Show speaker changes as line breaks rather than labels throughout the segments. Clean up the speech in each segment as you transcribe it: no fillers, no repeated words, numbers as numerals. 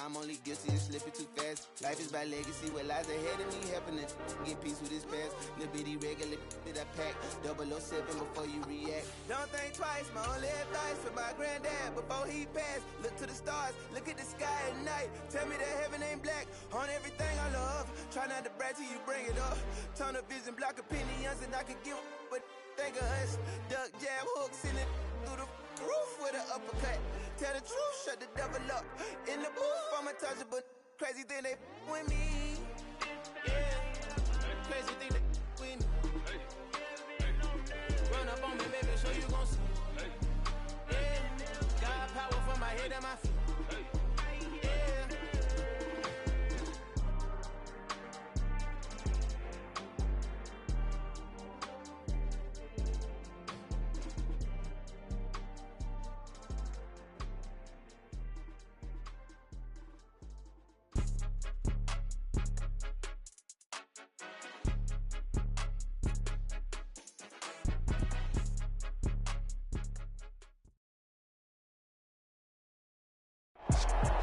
I'm only guilty of slipping too fast. Life is by legacy, what lies ahead of me, helping to get peace with this past. Little bitty regular that I pack, 007 before you react. Don't think twice, my only advice for my granddad before he passed. Look to the stars, look at the sky at night. Tell me that heaven ain't black on everything I love. Try not to brag till you bring it up. Turn the vision, block opinions, and I could give but think of us. Duck, jab, hooks in it through the roof with an uppercut. Tell the truth, shut the devil up. In the booth, I'm untouchable. Crazy thing they with me. Yeah, crazy thing they with me. Run up on me, baby, show you gon' see. Yeah, got power from my head and my feet.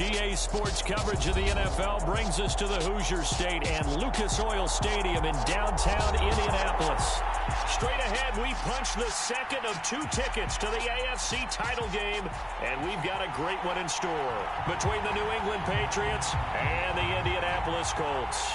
EA Sports coverage of the NFL brings us to the Hoosier State and Lucas Oil Stadium in downtown Indianapolis. Straight ahead, we punch the second of 2 tickets to the AFC title game, and we've got a great one in store between the New England Patriots and the Indianapolis Colts.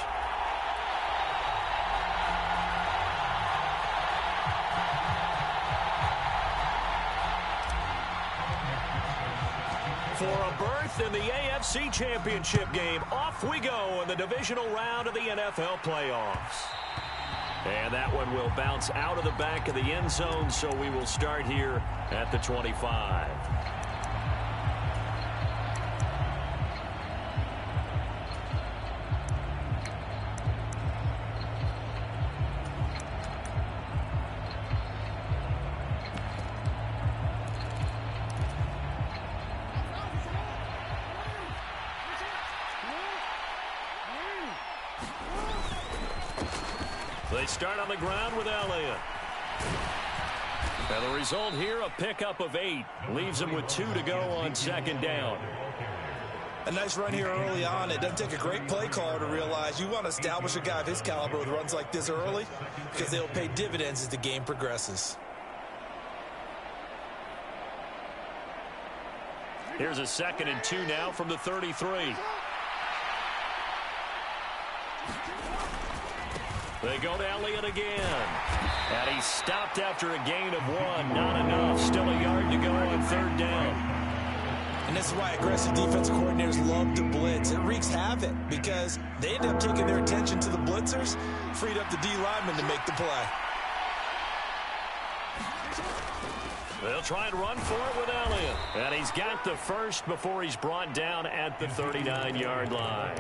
For a berth in the AFC Championship game, off we go in the divisional round of the NFL playoffs. And that one will bounce out of the back of the end zone, so we will start here at the 25. They start on the ground with Elliott. And the result here, a pickup of 8. Leaves them with 2 to go on second down.
A nice run here early on. It doesn't take a great play caller to realize you want to establish a guy of his caliber with runs like this early because they'll pay dividends as the game progresses.
Here's a 2nd and 2 now from the 33. They go to Elliott again. And he's stopped after a gain of 1. Not enough. Still a yard to go on third down.
And this is why aggressive defensive coordinators love to blitz. It wreaks havoc because they end up taking their attention to the blitzers, freed up the D lineman to make the play.
They'll try and run for it with Elliott. And he's got the first before he's brought down at the 39-yard line.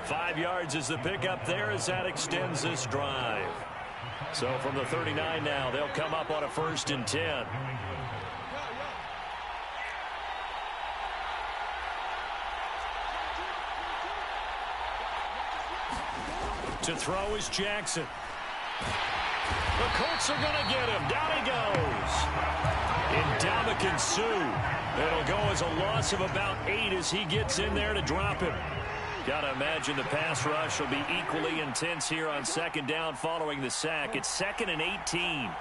5 yards is the pickup there as that extends this drive. So from the 39 now, they'll come up on a 1st and 10. To throw is Jackson. The Colts are going to get him. Down he goes. Ndamukong Suh. It'll go as a loss of about 8 as he gets in there to drop him. Got to imagine the pass rush will be equally intense here on second down following the sack. It's 2nd and 18.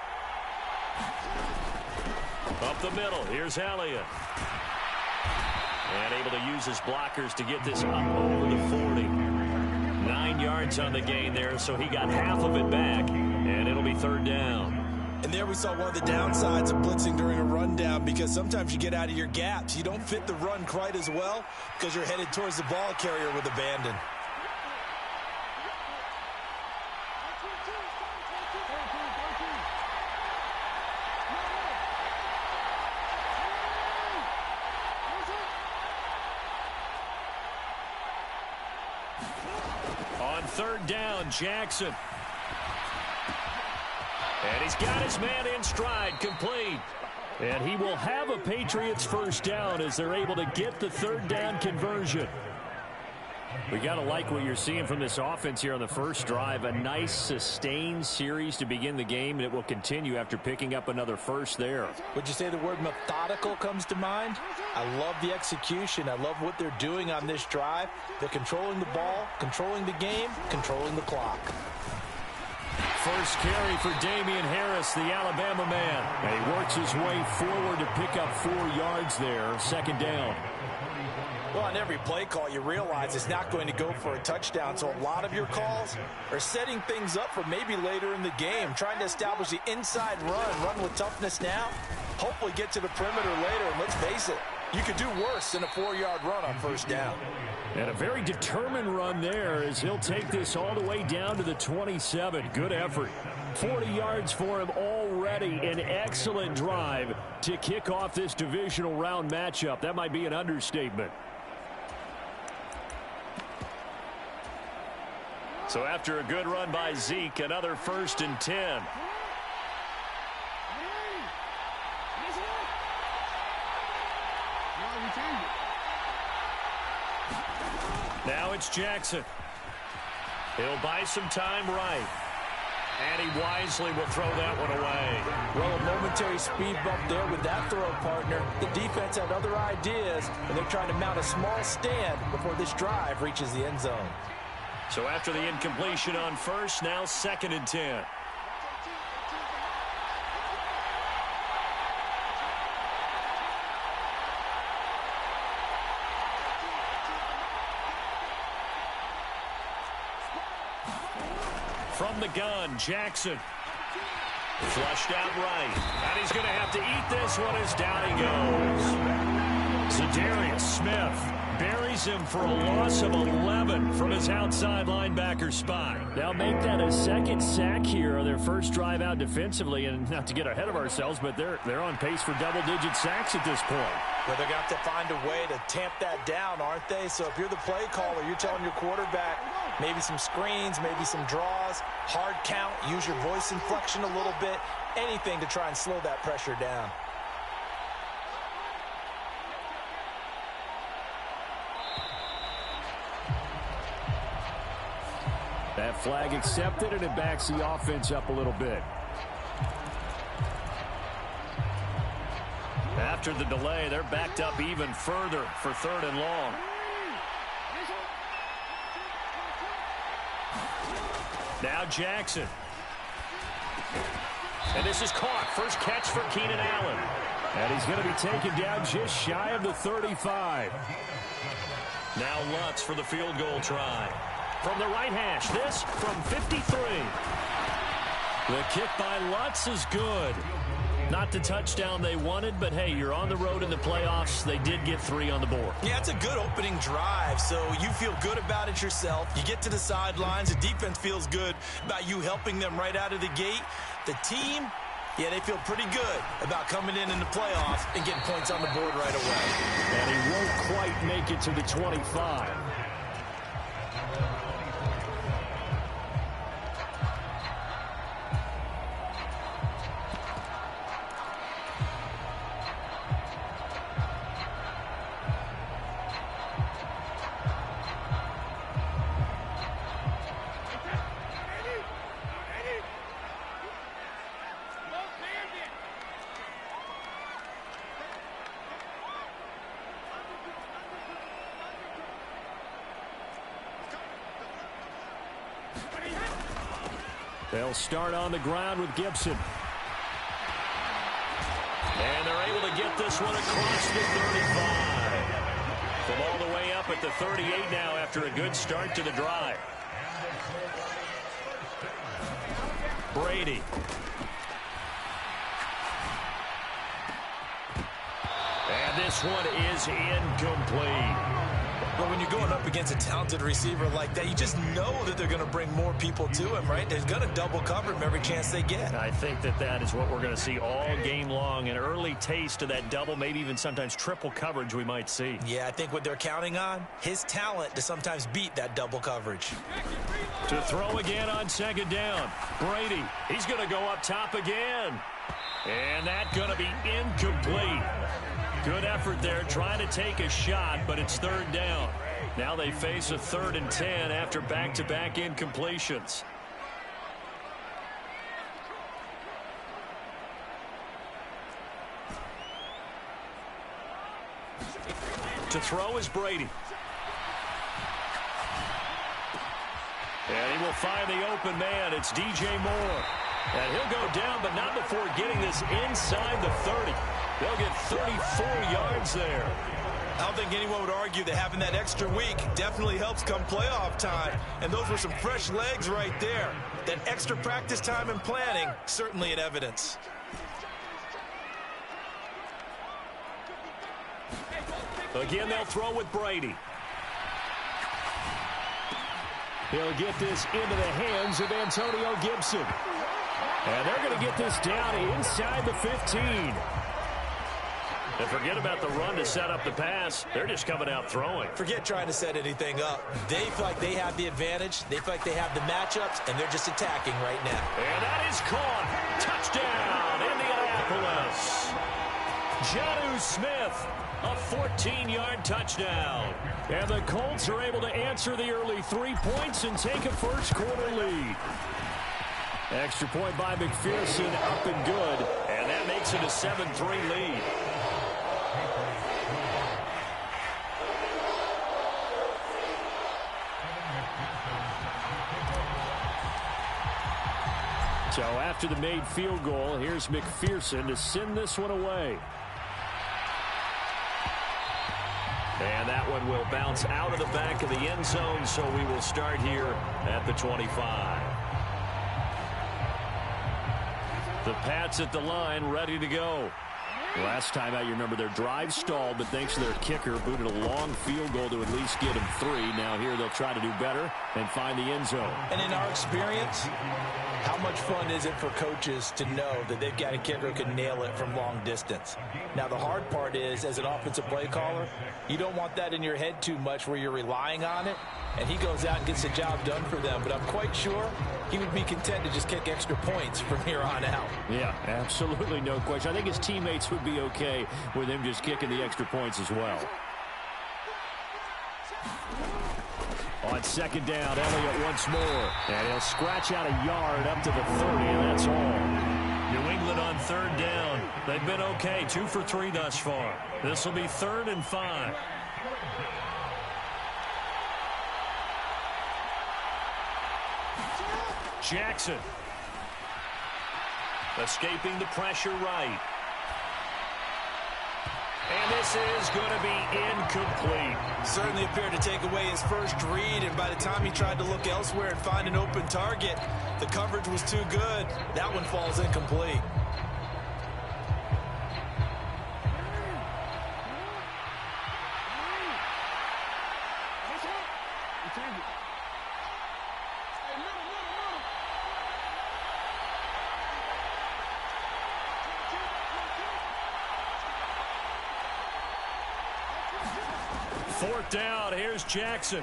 Up the middle, here's Elliott. And able to use his blockers to get this up over the 40. 9 yards on the gain there, so he got half of it back, and it'll be third down.
And there we saw one of the downsides of blitzing during a rundown because sometimes you get out of your gaps. You don't fit the run quite as well because you're headed towards the ball carrier with abandon.
On third down, Jackson. And he's got his man in stride, complete. And he will have a Patriots first down as they're able to get the third down conversion. We got to like what you're seeing from this offense here on the first drive. A nice, sustained series to begin the game, and it will continue after picking up another first there.
Would you say the word methodical comes to mind? I love the execution. I love what they're doing on this drive. They're controlling the ball, controlling the game, controlling the clock.
First carry for Damian Harris, the Alabama man. And he works his way forward to pick up 4 yards there, second down.
Well, on every play call, you realize it's not going to go for a touchdown, so a lot of your calls are setting things up for maybe later in the game, trying to establish the inside run with toughness now, hopefully get to the perimeter later, and let's face it, you could do worse than a 4-yard run on first down.
And a very determined run there as he'll take this all the way down to the 27. Good effort. 40 yards for him already. An excellent drive to kick off this divisional round matchup. That might be an understatement. So after a good run by Zeke, another 1st and 10. Now it's Jackson. He'll buy some time right. And he wisely will throw that one away.
Well, a momentary speed bump there with that throw, partner. The defense had other ideas, and they're trying to mount a small stand before this drive reaches the end zone.
So after the incompletion on first, now 2nd and 10. From the gun, Jackson. Flushed out right. And he's going to have to eat this one as down he goes. Zadarius Smith buries him for a loss of 11 from his outside linebacker spot. They'll make that a second sack here on their first drive out defensively. And not to get ahead of ourselves, but they're on pace for double-digit sacks at this point.
Well, they're going to have to find a way to tamp that down, aren't they? So if you're the play caller, you're telling your quarterback maybe some screens, maybe some draws, hard count, use your voice inflection a little bit, anything to try and slow that pressure down.
That flag accepted, and it backs the offense up a little bit. After the delay, they're backed up even further for 3rd and long. Now Jackson. And this is caught. First catch for Keenan Allen. And he's going to be taken down just shy of the 35. Now Lutz for the field goal try. From the right hash, this from 53. The kick by Lutz is good. Not the touchdown they wanted, but hey, you're on the road in the playoffs. They did get 3 on the board.
Yeah, it's a good opening drive, so you feel good about it yourself. You get to the sidelines. The defense feels good about you helping them right out of the gate. The team, yeah, they feel pretty good about coming in the playoffs and getting points on the board right away.
And he won't quite make it to the 25. They'll start on the ground with Gibson. And they're able to get this one across the 35. From all the way up at the 38 now after a good start to the drive. Brady. And this one is incomplete.
But when you're going up against a talented receiver like that, you just know that they're going to bring more people to him, right? They're going to double cover him every chance they get.
I think that is what we're going to see all game long. An early taste of that double, maybe even sometimes triple coverage we might see.
Yeah, I think what they're counting on, his talent to sometimes beat that double coverage.
To throw again on 2nd down. Brady, he's going to go up top again. And that's going to be incomplete. Good effort there, trying to take a shot, but it's third down. Now they face a 3rd and 10 after back-to-back incompletions. To throw is Brady. And he will find the open man. It's DJ Moore. And he'll go down, but not before getting this inside the 30. They'll get 34 yards there.
I don't think anyone would argue that having that extra week definitely helps come playoff time. And those were some fresh legs right there. That extra practice time and planning, certainly in evidence.
Again, they'll throw with Brady. He'll get this into the hands of Antonio Gibson. And they're going to get this down inside the 15. And forget about the run to set up the pass. They're just coming out throwing.
Forget trying to set anything up. They feel like they have the advantage. They feel like they have the matchups, and they're just attacking right now.
And that is caught. Touchdown, Indianapolis. Jonnu Smith, a 14-yard touchdown. And the Colts are able to answer the early 3 points and take a first-quarter lead. Extra point by McPherson, up and good. And that makes it a 7-3 lead. So after the made field goal, here's McPherson to send this one away. And that one will bounce out of the back of the end zone, so we will start here at the 25. The Pats at the line, ready to go. Last time out, you remember their drive stalled, but thanks to their kicker, booted a long field goal to at least get them 3. Now here they'll try to do better and find the end zone.
And in our experience, how much fun is it for coaches to know that they've got a kicker who can nail it from long distance? Now, the hard part is, as an offensive play caller, you don't want that in your head too much where you're relying on it, and he goes out and gets the job done for them. But I'm quite sure he would be content to just kick extra points from here on out.
Yeah, absolutely no question. I think his teammates would be okay with him just kicking the extra points as well. On second down, Elliott once more. And he'll scratch out a yard up to the 30, and that's all. New England on third down. They've been okay, 2 for 3 thus far. This will be 3rd and 5. Jackson. Escaping the pressure right. And this is going to be incomplete.
Certainly appeared to take away his first read, and by the time he tried to look elsewhere and find an open target, the coverage was too good. That one falls incomplete.
Fourth down, here's Jackson.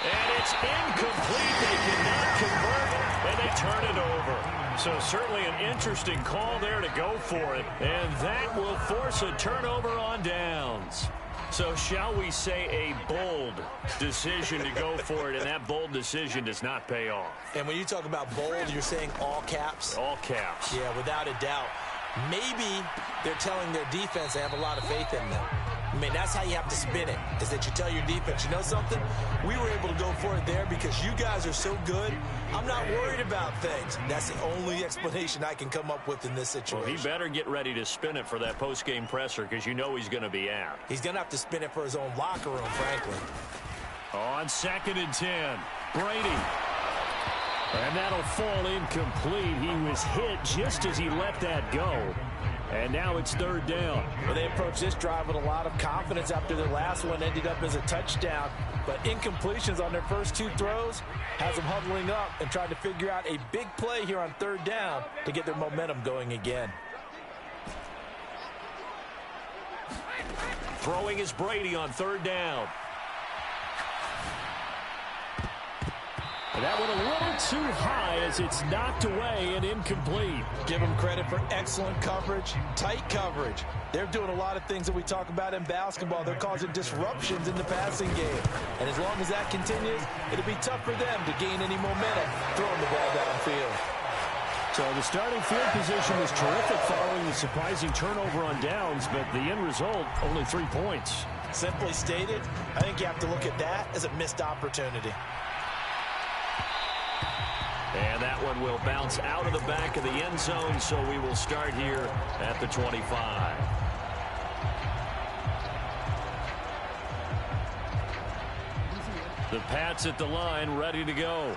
And it's incomplete. They cannot convert, and they turn it over. So certainly an interesting call there to go for it. And that will force a turnover on downs. So shall we say a bold decision to go for it, and that bold decision does not pay off.
And when you talk about bold, you're saying all caps?
All caps.
Yeah, without a doubt. Maybe they're telling their defense they have a lot of faith in them. I mean, that's how you have to spin it, is that you tell your defense, you know something? We were able to go for it there because you guys are so good. I'm not worried about things. That's the only explanation I can come up with in this situation.
Well, he better get ready to spin it for that post-game presser because you know he's going to be out.
He's going to have to spin it for his own locker room, frankly.
On 2nd and 10, Brady. And that'll fall incomplete. He was hit just as he let that go. And now it's 3rd down.
Well, they approached this drive with a lot of confidence after their last one ended up as a touchdown. But incompletions on their first 2 throws has them huddling up and trying to figure out a big play here on 3rd down to get their momentum going again.
Throwing is Brady on 3rd down. And that went a little too high as it's knocked away and incomplete.
Give them credit for excellent coverage, tight coverage. They're doing a lot of things that we talk about in basketball. They're causing disruptions in the passing game. And as long as that continues, it'll be tough for them to gain any momentum throwing the ball downfield.
So the starting field position was terrific following the surprising turnover on downs, but the end result, only 3 points.
Simply stated, I think you have to look at that as a missed opportunity.
And that one will bounce out of the back of the end zone, so we will start here at the 25. The Pats at the line, ready to go.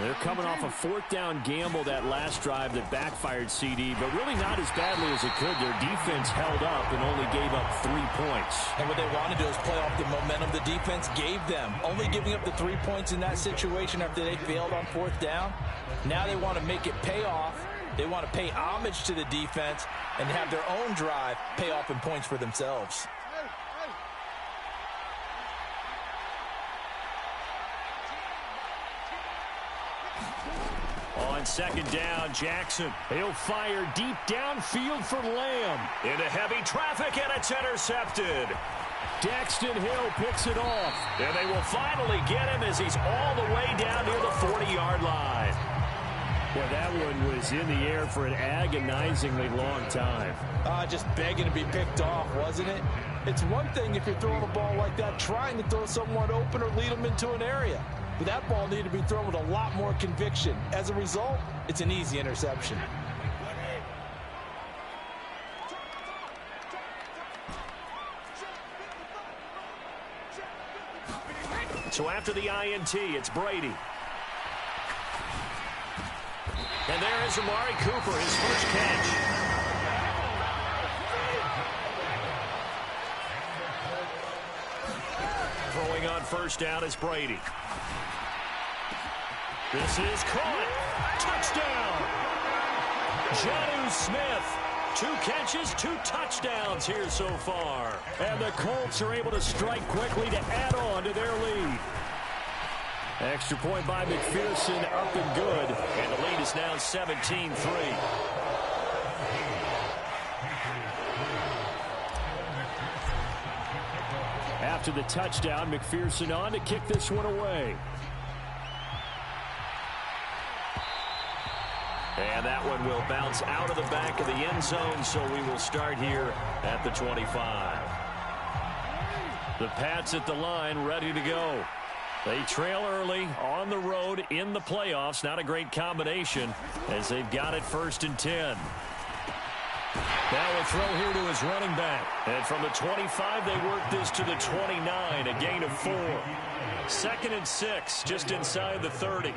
They're coming off a fourth down gamble that last drive that backfired CD, but really not as badly as it could. Their defense held up and only gave up 3 points.
And what they want to do is play off the momentum the defense gave them. Only giving up the 3 points in that situation after they failed on fourth down. Now they want to make it pay off. They want to pay homage to the defense and have their own drive pay off in points for themselves.
On second down, Jackson. He'll fire deep downfield for Lamb. Into heavy traffic, and it's intercepted. Daxton Hill picks it off. And they will finally get him as he's all the way down near the 40-yard line. Well, that one was in the air for an agonizingly long time.
Just begging to be picked off, wasn't it? It's one thing if you're throwing a ball like that, trying to throw someone open or lead them into an area. But that ball needed to be thrown with a lot more conviction. As a result, it's an easy interception.
So after the INT, it's Brady. And there is Amari Cooper, his first catch. Throwing on first down is Brady. This is caught. Touchdown. Jonnu Smith. 2 catches, 2 touchdowns here so far. And the Colts are able to strike quickly to add on to their lead. Extra point by McPherson, up and good. And the lead is now 17-3. After the touchdown, McPherson on to kick this one away. And that one will bounce out of the back of the end zone, so we will start here at the 25. The Pats at the line, ready to go. They trail early on the road in the playoffs. Not a great combination as they've got it 1st and 10. Now a throw here to his running back. And from the 25, they work this to the 29, a gain of 4. 2nd and 6, just inside the 30.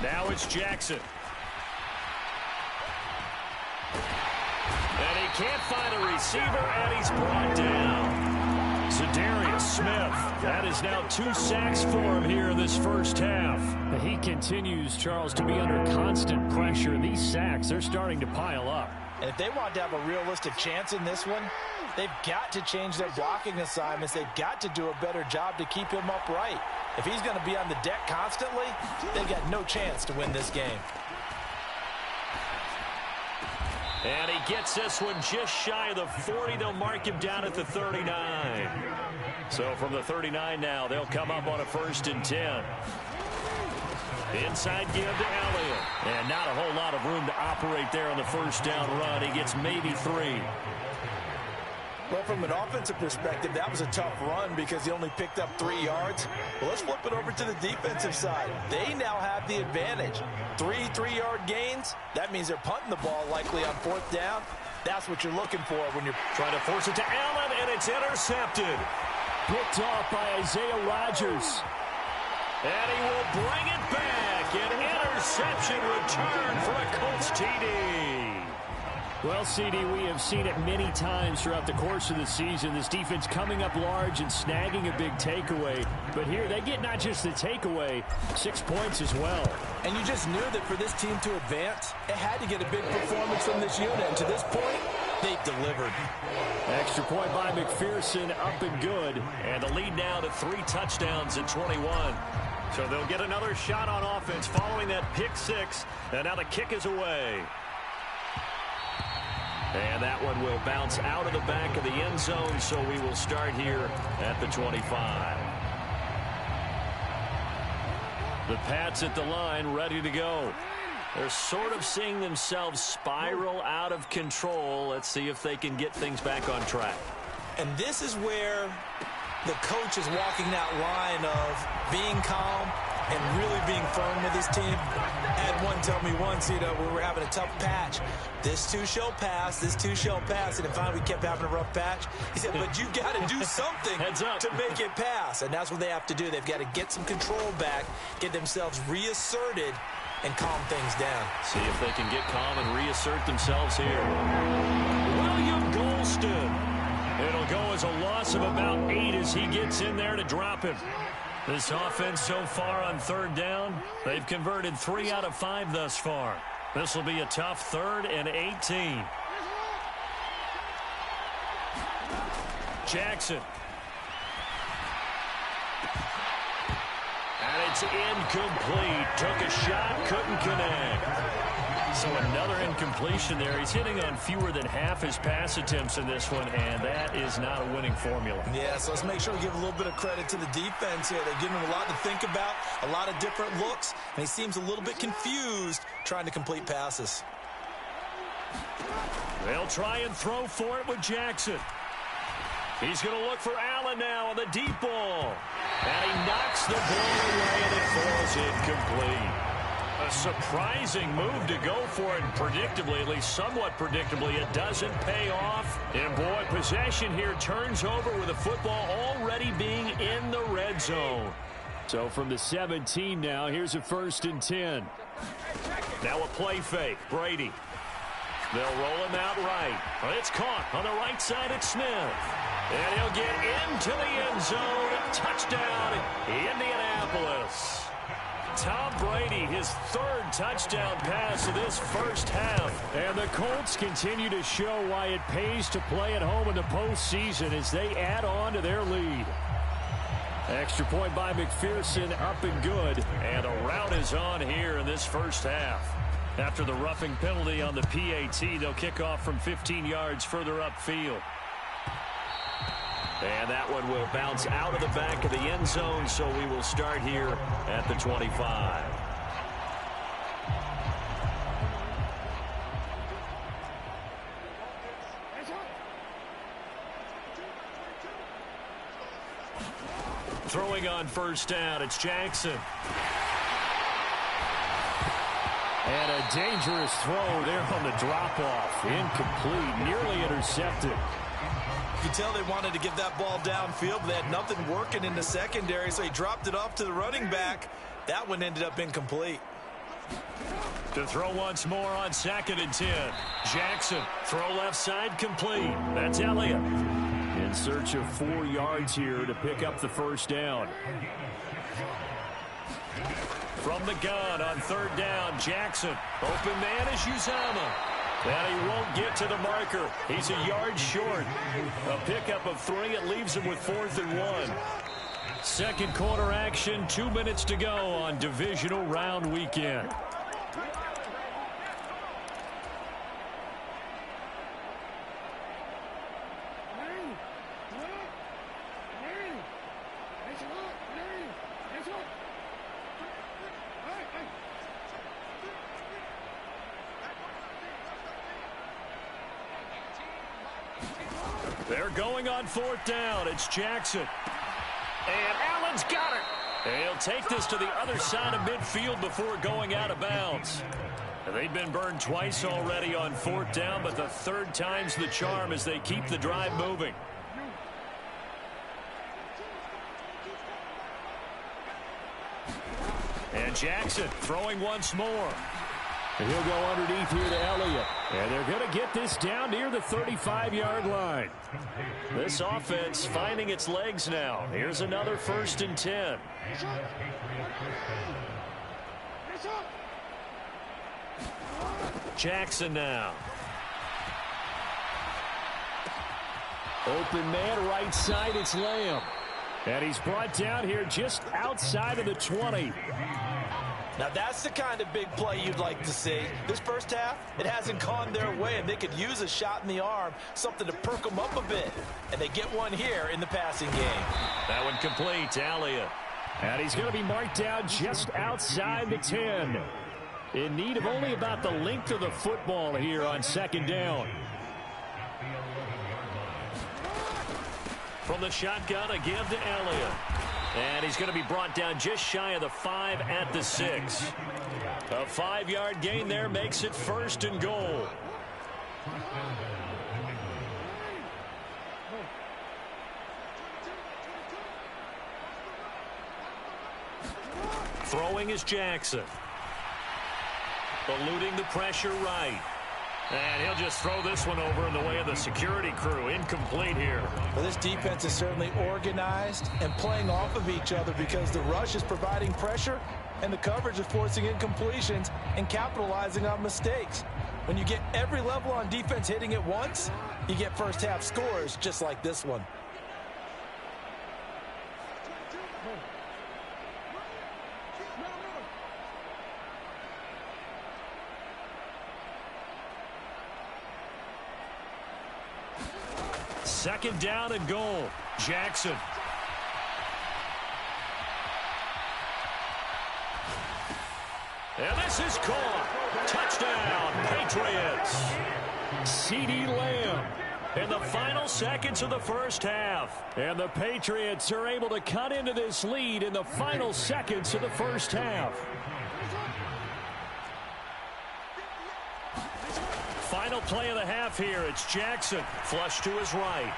Now it's Jackson. And he can't find a receiver, and he's brought down. Za'Darius Smith. That is now 2 sacks for him here in this first half. He continues, Charles, to be under constant pressure. These sacks, they're starting to pile up.
And if they want to have a realistic chance in this one, they've got to change their blocking assignments. They've got to do a better job to keep him upright. If he's going to be on the deck constantly, they've got no chance to win this game.
And he gets this one just shy of the 40. They'll mark him down at the 39. So from the 39 now, they'll come up on a 1st and 10. Inside give to Elliott. And not a whole lot of room to operate there on the first down run. He gets maybe 3.
Well, from an offensive perspective, that was a tough run because he only picked up 3 yards. Well, let's flip it over to the defensive side. They now have the advantage. 3 3-yard gains. That means they're punting the ball likely on 4th down. That's what you're looking for when you're
trying to force it to Allen, and it's intercepted. Picked off by Isaiah Rodgers. And he will bring it back. An interception return for a Colts TD. Well, CD, we have seen it many times throughout the course of the season. This defense coming up large and snagging a big takeaway. But here, they get not just the takeaway, 6 points as well.
And you just knew that for this team to advance, it had to get a big performance from this unit. And to this point, they've delivered.
Extra point by McPherson, up and good.
And the lead now to 3 touchdowns at 21. So they'll get another shot on offense following that pick 6. And now the kick is away. And that one will bounce out of the back of the end zone, so we will start here at the 25. The Pats at the line, ready to go. They're sort of seeing themselves spiral out of control. Let's see if they can get things back on track.
And this is where the coach is walking that line of being calm and really being firm with his team. I had one tell me once, we were having a tough patch. This too shall pass, this too shall pass. And then finally we kept having a rough patch. He said, but you got to do something to make it pass. And that's what they have to do. They've got to get some control back, get themselves reasserted, and calm things down.
See if they can get calm and reassert themselves here. William Golston. It'll go as a loss of about 8 as he gets in there to drop him. This offense so far on 3rd down, they've converted 3 out of 5 thus far. This will be a tough 3rd and 18. Jackson. And it's incomplete. Took a shot, couldn't connect. So another incompletion there. He's hitting on fewer than half his pass attempts in this one, and that is not a winning formula.
Yeah, so let's make sure we give a little bit of credit to the defense here. They're giving him a lot to think about, a lot of different looks, and he seems a little bit confused trying to complete passes.
They'll try and throw for it with Jackson. He's going to look for Allen now on the deep ball. And he knocks the ball away, and it falls incomplete. A surprising move to go for it, and predictably, at least somewhat predictably, it doesn't pay off. And boy, possession here turns over with the football already being in the red zone.
So from the 17 now, here's a 1st and 10.
Now a play fake, Brady. They'll roll him out right. It's caught on the right side at Smith. And he'll get into the end zone. Touchdown, Indianapolis. Tom Brady, his 3rd touchdown pass of this first half.
And the Colts continue to show why it pays to play at home in the postseason as they add on to their lead. Extra point by McPherson, up and good.
And a rout is on here in this first half. After the roughing penalty on the PAT, they'll kick off from 15 yards further upfield. And that one will bounce out of the back of the end zone, so we will start here at the 25. Throwing on 1st down, it's Jackson.
And a dangerous throw there on the drop-off. Incomplete, nearly intercepted.
You can tell they wanted to get that ball downfield, but they had nothing working in the secondary, so he dropped it off to the running back. That one ended up incomplete.
To throw once more on 2nd and 10. Jackson, throw left side, complete. That's Elliott.
In search of 4 yards here to pick up the 1st down.
From the gun on 3rd down, Jackson. Open man is Uzama. And he won't get to the marker. He's a yard short. A pickup of 3. It leaves him with 4th and 1. Second quarter action. 2 minutes to go on divisional round weekend. They're going on 4th down. It's Jackson. And Allen's got it. And he'll take this to the other side of midfield before going out of bounds. And they've been burned twice already on 4th down, but the 3rd time's the charm as they keep the drive moving. And Jackson throwing once more.
And he'll go underneath here to Elliott. And they're going to get this down near the 35-yard line. This offense finding its legs now. Here's another 1st and 10. Jackson now. Open man, right side, it's Lamb. And he's brought down here just outside of the 20.
Now that's the kind of big play you'd like to see. This first half, it hasn't gone their way, and they could use a shot in the arm, something to perk them up a bit. And they get one here in the passing game.
That one complete to Elliott. And he's going to be marked down just outside the 10. In need of only about the length of the football here on 2nd down. From the shotgun again to Elliott. And he's going to be brought down just shy of the 5 at the 6. A 5-yard gain there makes it 1st and goal. Throwing is Jackson. Eluding the pressure right. And he'll just throw this one over in the way of the security crew. Incomplete here.
Well, this defense is certainly organized and playing off of each other because the rush is providing pressure and the coverage is forcing incompletions and capitalizing on mistakes. When you get every level on defense hitting at once, you get first half scores just like this one.
Second down and goal. Jackson. And this is caught. Touchdown, Patriots. CeeDee Lamb in the final seconds of the first half. And the Patriots are able to cut into this lead in the final seconds of the first half. Final play of the half here. It's Jackson. Flush to his right.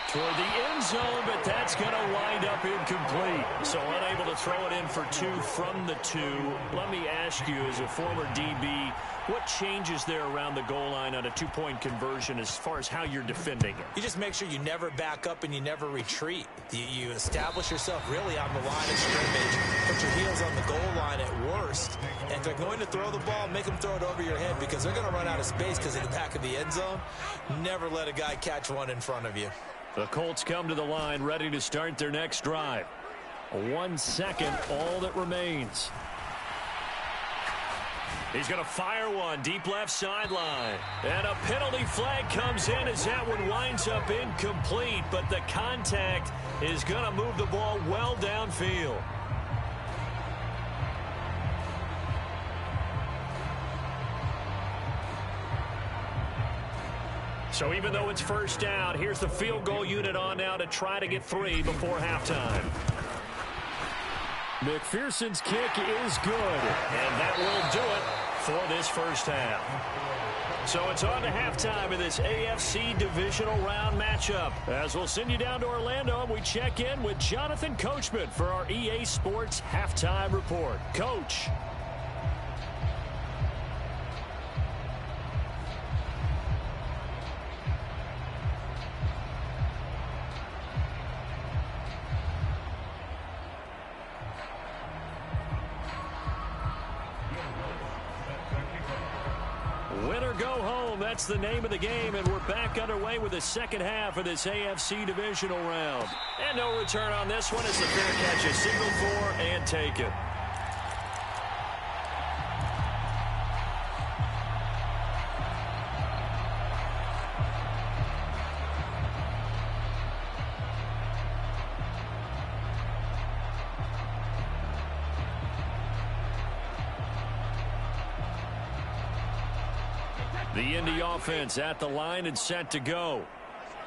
Toward the end zone, but that's going to wind up incomplete. So unable to throw it in for 2 from the 2. Let me ask you, as a former DB, what changes there around the goal line on a 2-point conversion as far as how you're defending it?
You just make sure you never back up and you never retreat. You establish yourself really on the line of scrimmage, put your heels on the goal line at worst. And if they're going to throw the ball, make them throw it over your head because they're going to run out of space because of the back of the end zone. Never let a guy catch one in front of you.
The Colts come to the line ready to start their next drive. 1 second, all that remains. He's going to fire one deep left sideline. And a penalty flag comes in as that one winds up incomplete. But the contact is going to move the ball well downfield. So even though it's first down, here's the field goal unit on now to try to get 3 before halftime. McPherson's kick is good, and that will do it for this first half. So it's on to halftime of this AFC divisional round matchup. As we'll send you down to Orlando, and we check in with Jonathan Coachman for our EA Sports Halftime Report. Coach. Win or go home, that's the name of the game, and we're back underway with the second half of this AFC divisional round. And no return on this one as the fair catch is signaled for and taken. The Indy offense at the line and set to go.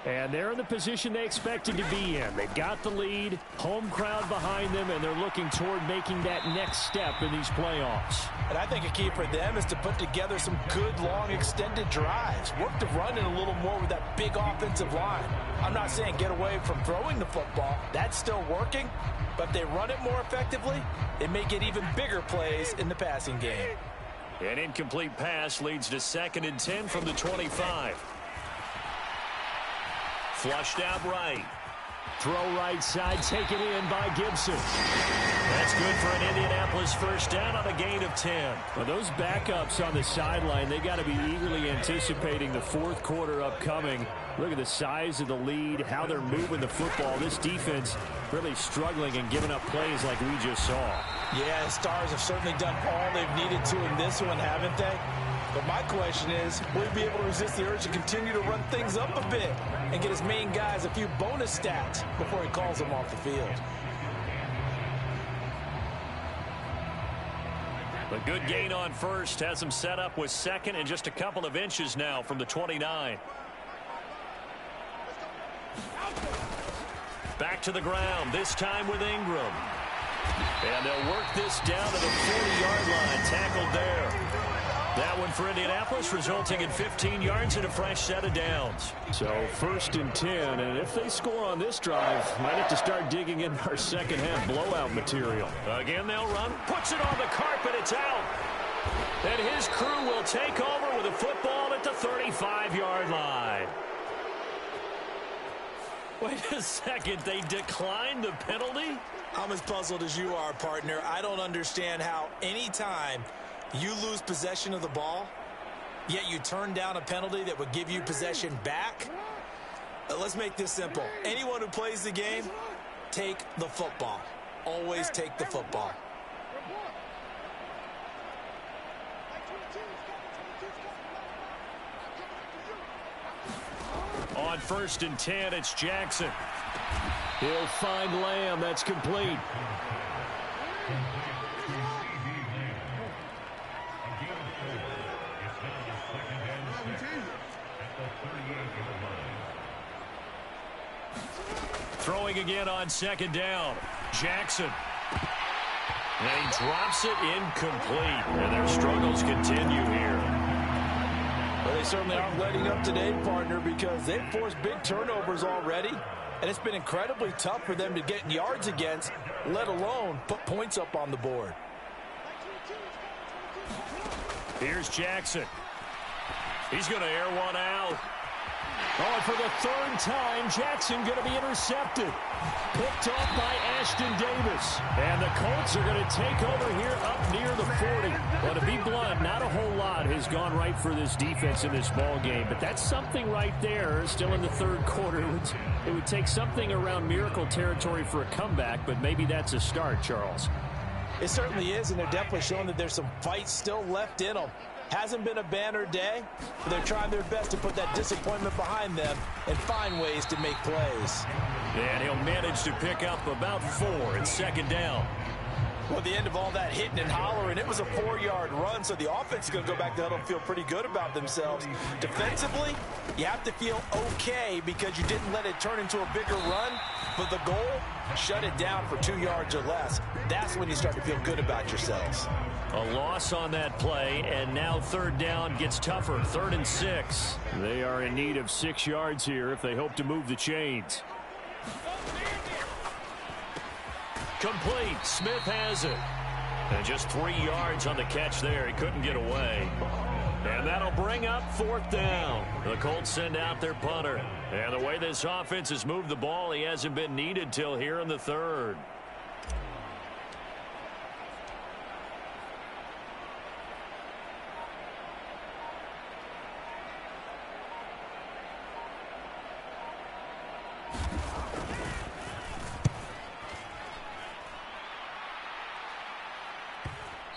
And they're in the position they expected to be in. They've got the lead, home crowd behind them, and they're looking toward making that next step in these playoffs.
And I think a key for them is to put together some good, long, extended drives. Work to run it a little more with that big offensive line. I'm not saying get away from throwing the football. That's still working. But if they run it more effectively, it may get even bigger plays in the passing game.
An incomplete pass leads to 2nd and 10 from the 25. Flushed out right.
Throw right side, taken in by Gibson.
That's good for an Indianapolis first down on a gain of 10.
Well, those backups on the sideline, they got to be eagerly anticipating the fourth quarter upcoming. Look at the size of the lead, how they're moving the football. This defense really struggling and giving up plays like we just saw.
Yeah, Stars have certainly done all they've needed to in this one, haven't they? But my question is, will he be able to resist the urge to continue to run things up a bit and get his main guys a few bonus stats before he calls them off the field?
A good gain on first has him set up with 2nd and just a couple of inches now from the 29. Back to the ground, this time with Ingram. And they'll work this down to the 40-yard line, tackled there. That one for Indianapolis, resulting in 15 yards and a fresh set of downs.
So 1st and 10, and if they score on this drive, might have to start digging in our second half blowout material.
Again, they'll run, puts it on the carpet, it's out. And his crew will take over with a football at the 35-yard line. Wait a second, they declined the penalty?
I'm as puzzled as you are, partner. I don't understand how any time you lose possession of the ball, yet you turn down a penalty that would give you possession back. Let's make this simple. Anyone who plays the game, take the football. Always take the football.
On 1st and 10, it's Jackson.
He'll find Lamb. That's complete.
Throwing again on 2nd down. Jackson. And he drops it incomplete. And their struggles continue here.
Well, they certainly aren't letting up today, partner, because they've forced big turnovers already. And it's been incredibly tough for them to get yards against, let alone put points up on the board.
Here's Jackson. He's going to air one out.
Oh, and for the 3rd time, Jackson going to be intercepted. Picked off by Ashton Davis. And the Colts are going to take over here up near the 40. Well, to be blunt, not a whole lot has gone right for this defense in this ball game. But that's something right there, still in the 3rd quarter. It would take something around miracle territory for a comeback, but maybe that's a start, Charles.
It certainly is, and they're definitely showing that there's some fight still left in them. Hasn't been a banner day, but they're trying their best to put that disappointment behind them and find ways to make plays.
And he'll manage to pick up about 4 in 2nd down.
Well, at the end of all that hitting and hollering, it was a 4-yard run, so the offense is going to go back to huddle and feel pretty good about themselves. Defensively, you have to feel okay because you didn't let it turn into a bigger run, but the goal, shut it down for 2 yards or less. That's when you start to feel good about yourselves.
A loss on that play, and now 3rd down gets tougher, 3rd and 6.
They are in need of 6 yards here if they hope to move the chains.
Complete. Smith has it. And just 3 yards on the catch there. He couldn't get away. And that'll bring up 4th down. The Colts send out their punter. And the way this offense has moved the ball, he hasn't been needed till here in the 3rd.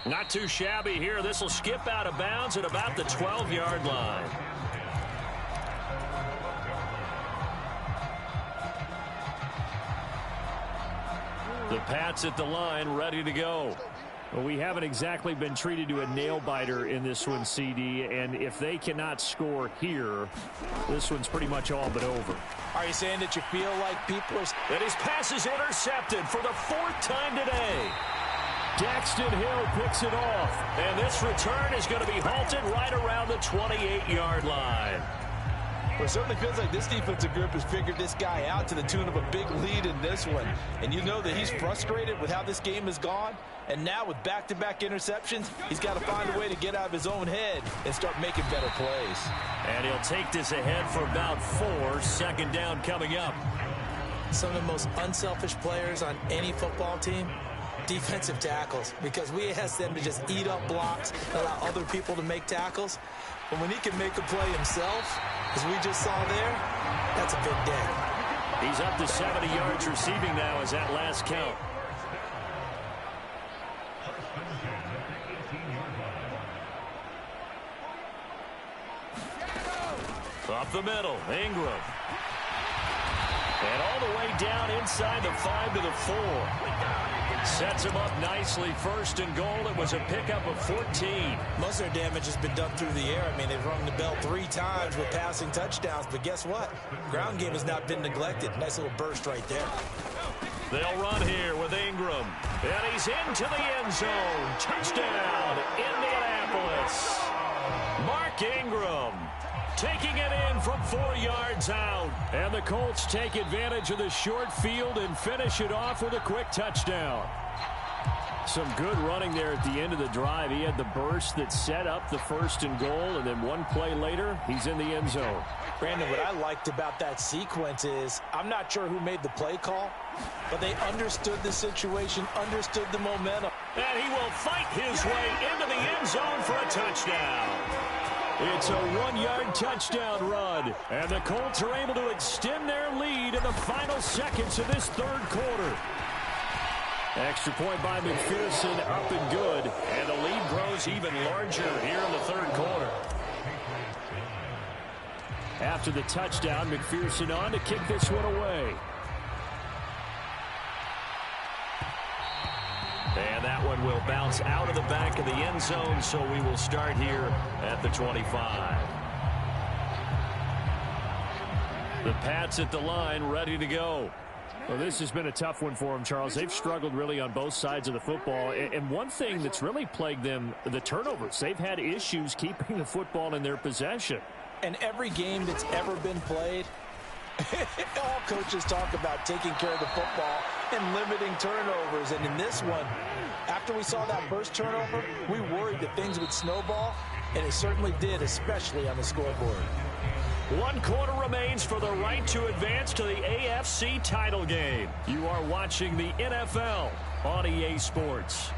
Not too shabby here. This will skip out of bounds at about the 12-yard line. The Pats at the line, ready to go.
Well, we haven't exactly been treated to a nail-biter in this one, CD, and if they cannot score here, this one's pretty much all but over.
Are you saying that you feel like people are...
And his pass is intercepted for the 4th time today.
Daxton Hill picks it off.
And this return is going to be halted right around the 28-yard line.
Well, it certainly feels like this defensive group has figured this guy out to the tune of a big lead in this one. And you know that he's frustrated with how this game has gone. And now with back-to-back interceptions, he's got to find a way to get out of his own head and start making better plays.
And he'll take this ahead for about 4. Second down coming up.
Some of the most unselfish players on any football team, defensive tackles, because we ask them to just eat up blocks and allow other people to make tackles. But when he can make a play himself, as we just saw there, that's a big day.
He's up to 70 yards receiving now as that last count. Up the middle, Ingram. And all the way down inside the 5 to the 4. Sets him up nicely. First and goal. It was a pickup of 14.
Most of their damage has been done through the air. I mean, they've rung the bell 3 times with passing touchdowns. But guess what? Ground game has not been neglected. Nice little burst right there.
They'll run here with Ingram. And he's into the end zone. Touchdown, Indianapolis. Mark Ingram taking it in from 4 yards out. And the Colts take advantage of the short field and finish it off with a quick touchdown. Some good running there at the end of the drive. He had the burst that set up the first and goal, and then one play later, he's in the end zone.
Brandon, what I liked about that sequence is I'm not sure who made the play call, but they understood the situation, understood the momentum.
And he will fight his way into the end zone for a touchdown. It's a 1-yard touchdown run, and the Colts are able to extend their lead in the final seconds of this third quarter. Extra point by McPherson, up and good, and the lead grows even larger here in the third quarter. After the touchdown, McPherson on to kick this one away. And that one will bounce out of the back of the end zone, so we will start here at the 25. The Pats at the line, ready to go. Well, this has been a tough one for them, Charles. They've struggled really on both sides of the football. And one thing that's really plagued them, the turnovers. They've had issues keeping the football in their possession.
And every game that's ever been played, all coaches talk about taking care of the football and limiting turnovers. And in this one, after we saw that first turnover, we worried that things would snowball, and it certainly did, especially on the scoreboard.
1 quarter remains for the right to advance to the AFC title game. You are watching the NFL on EA Sports.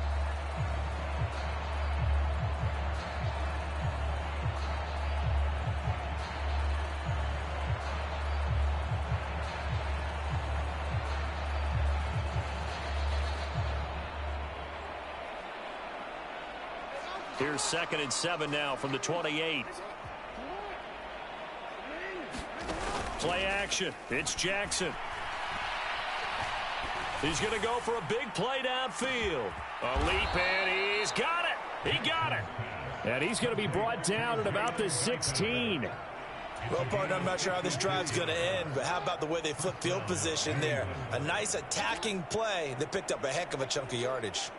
Here's 2nd and 7 now from the 28. Play action. It's Jackson. He's going to go for a big play downfield. A leap, and he's got it. He got it. And he's going to be brought down at about the 16.
Well, partner, I'm not sure how this drive's going to end, but how about the way they flipped field position there? A nice attacking play that picked up a heck of a chunk of yardage.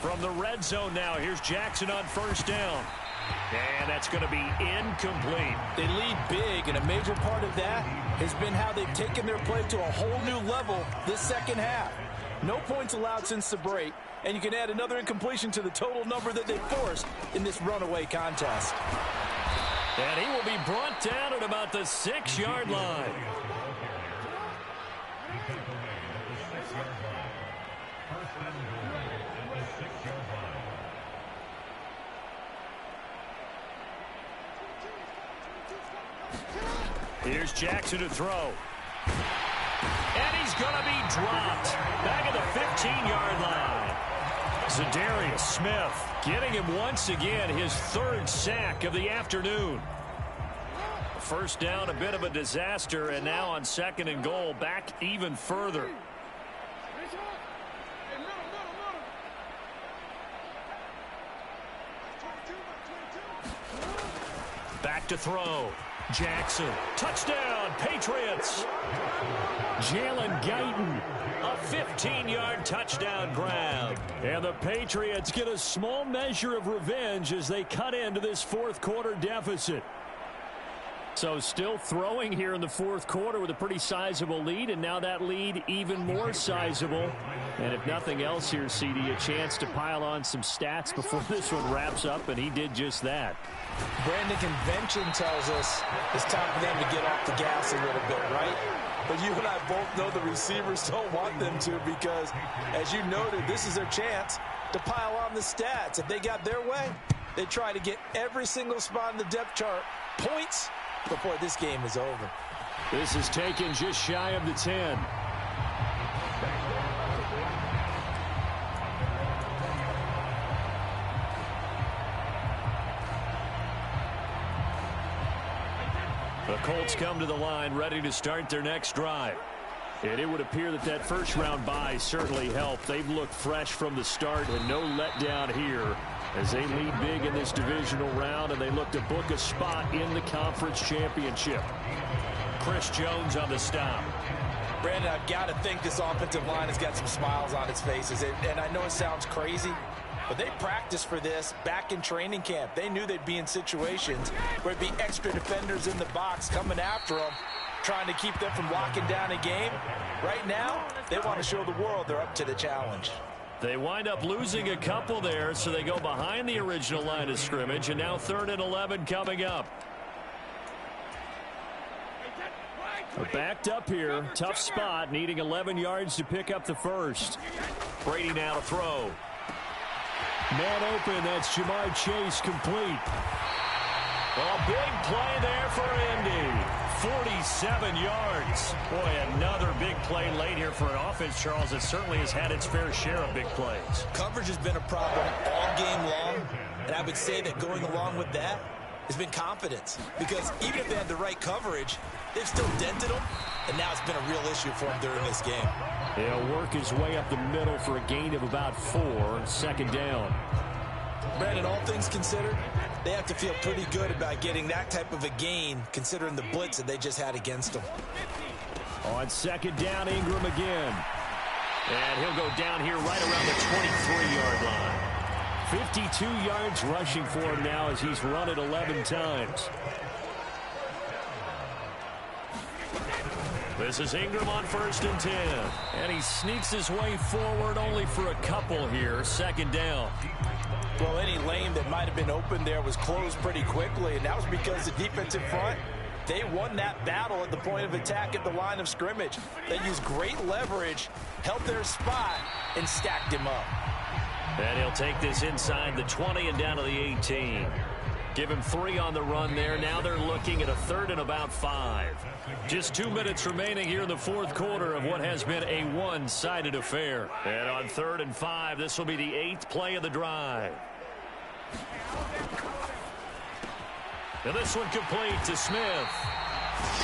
From the red zone now, here's Jackson on first down. And that's going to be incomplete.
They lead big, and a major part of that has been how they've taken their play to a whole new level this second half. No points allowed since the break, and you can add another incompletion to the total number that they forced in this runaway contest.
And he will be brought down at about the 6-yard line. Here's Jackson to throw. And he's going to be dropped back at the 15-yard line. Zadarius Smith getting him once again his 3rd sack of the afternoon. First down, a bit of a disaster, and now on 2nd and goal, back even further. Back to throw. Jackson, touchdown, Patriots. Jalen Guyton, a 15-yard touchdown grab. And the Patriots get a small measure of revenge as they cut into this fourth quarter deficit. So still throwing here in the fourth quarter with a pretty sizable lead, and now that lead even more sizable. And if nothing else here, CD, a chance to pile on some stats before this one wraps up, and he did just that.
Brandon, convention tells us it's time for them to get off the gas a little bit, right? But you and I both know the receivers don't want them to because, as you noted, this is their chance to pile on the stats. If they got their way, they try to get every single spot in the depth chart points before this game is over.
This is taken just shy of the 10. The Colts come to the line ready to start their next drive. And it would appear that that first-round bye certainly helped. They've looked fresh from the start and no letdown here as they lead big in this divisional round, and they look to book a spot in the conference championship. Chris Jones on the stop.
Brandon, I've got to think this offensive line has got some smiles on its faces. And I know it sounds crazy, but they practiced for this back in training camp. They knew they'd be in situations where it'd be extra defenders in the box coming after them, trying to keep them from locking down a game. Right now, they want to show the world they're up to the challenge.
They wind up losing a couple there, so they go behind the original line of scrimmage, and now 3rd and 11 coming up. Backed up here, tough spot, needing 11 yards to pick up the first. Brady now to throw. Man open, that's Jamar Chase complete. A big play there for Indy. 47 yards. Boy, another big play late here for an offense, Charles, that certainly has had its fair share of big plays.
Coverage has been a problem all game long, and I would say that going along with that has been confidence. Because even if they had the right coverage, they've still dented them, and now it's been a real issue for them during this game.
He'll work his way up the middle for a gain of about 4, 2nd down.
Brandon, all things considered, they have to feel pretty good about getting that type of a gain, considering the blitz that they just had against them.
On 2nd down, Ingram again. And he'll go down here right around the 23-yard line. 52 yards rushing for him now as he's run it 11 times. This is Ingram on 1st and 10. And he sneaks his way forward only for a couple here. 2nd down.
Well, any lane that might have been open there was closed pretty quickly, and that was because the defensive front, they won that battle at the point of attack at the line of scrimmage. They used great leverage, held their spot, and stacked him up.
And he'll take this inside the 20 and down to the 18. Give him 3 on the run there. Now they're looking at a 3rd and about 5. Just 2 minutes remaining here in the fourth quarter of what has been a one-sided affair. And on 3rd and 5, this will be the 8th play of the drive. And this one complete to Smith.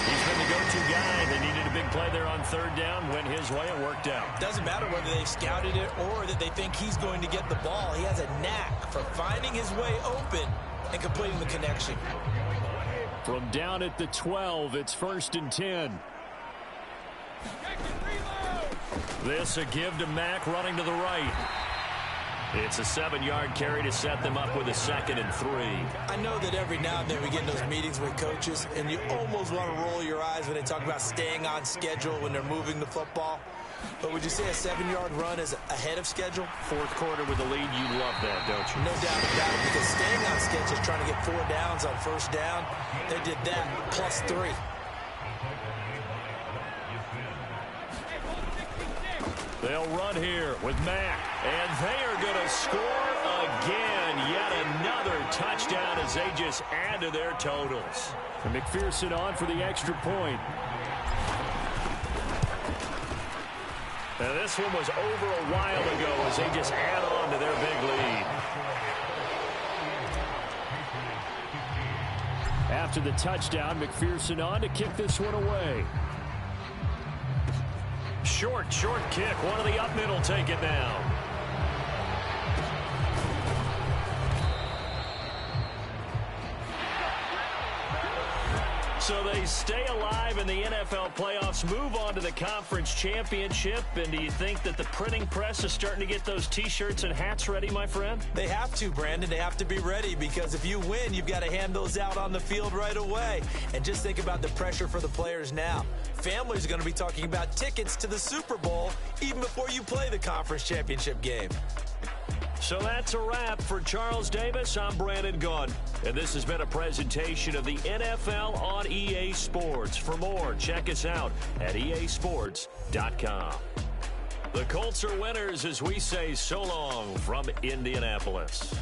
He's been the go-to guy. They needed a big play there on 3rd down. Went his way. It worked out.
Doesn't matter whether they've scouted it or that they think he's going to get the ball. He has a knack for finding his way open and completing the connection.
From down at the 12, it's 1st and 10. This a give to Mack running to the right. It's a 7-yard carry to set them up with a 2nd and 3.
I know that every now and then we get in those meetings with coaches, and you almost want to roll your eyes when they talk about staying on schedule when they're moving the football. But would you say a 7-yard run is ahead of schedule?
Fourth quarter with the lead, you love that, don't you?
No doubt about it, because staying on schedule is trying to get 4 downs on 1st down. They did that plus 3.
They'll run here with Mack, and they are going to score again. Yet another touchdown as they just add to their totals. And McPherson on for the extra point. Now this one was over a while ago as they just add on to their big lead. After the touchdown, McPherson on to kick this one away. Short kick. One of the up middle take it now. So they stay alive in the NFL playoffs, move on to the conference championship. And do you think that the printing press is starting to get those T-shirts and hats ready, my friend?
They have to, Brandon. They have to be ready because if you win, you've got to hand those out on the field right away. And just think about the pressure for the players now. Families are going to be talking about tickets to the Super Bowl even before you play the conference championship game.
So that's a wrap. For Charles Davis, I'm Brandon Gaudin. And this has been a presentation of the NFL on EA Sports. For more, check us out at easports.com. The Colts are winners as we say so long from Indianapolis.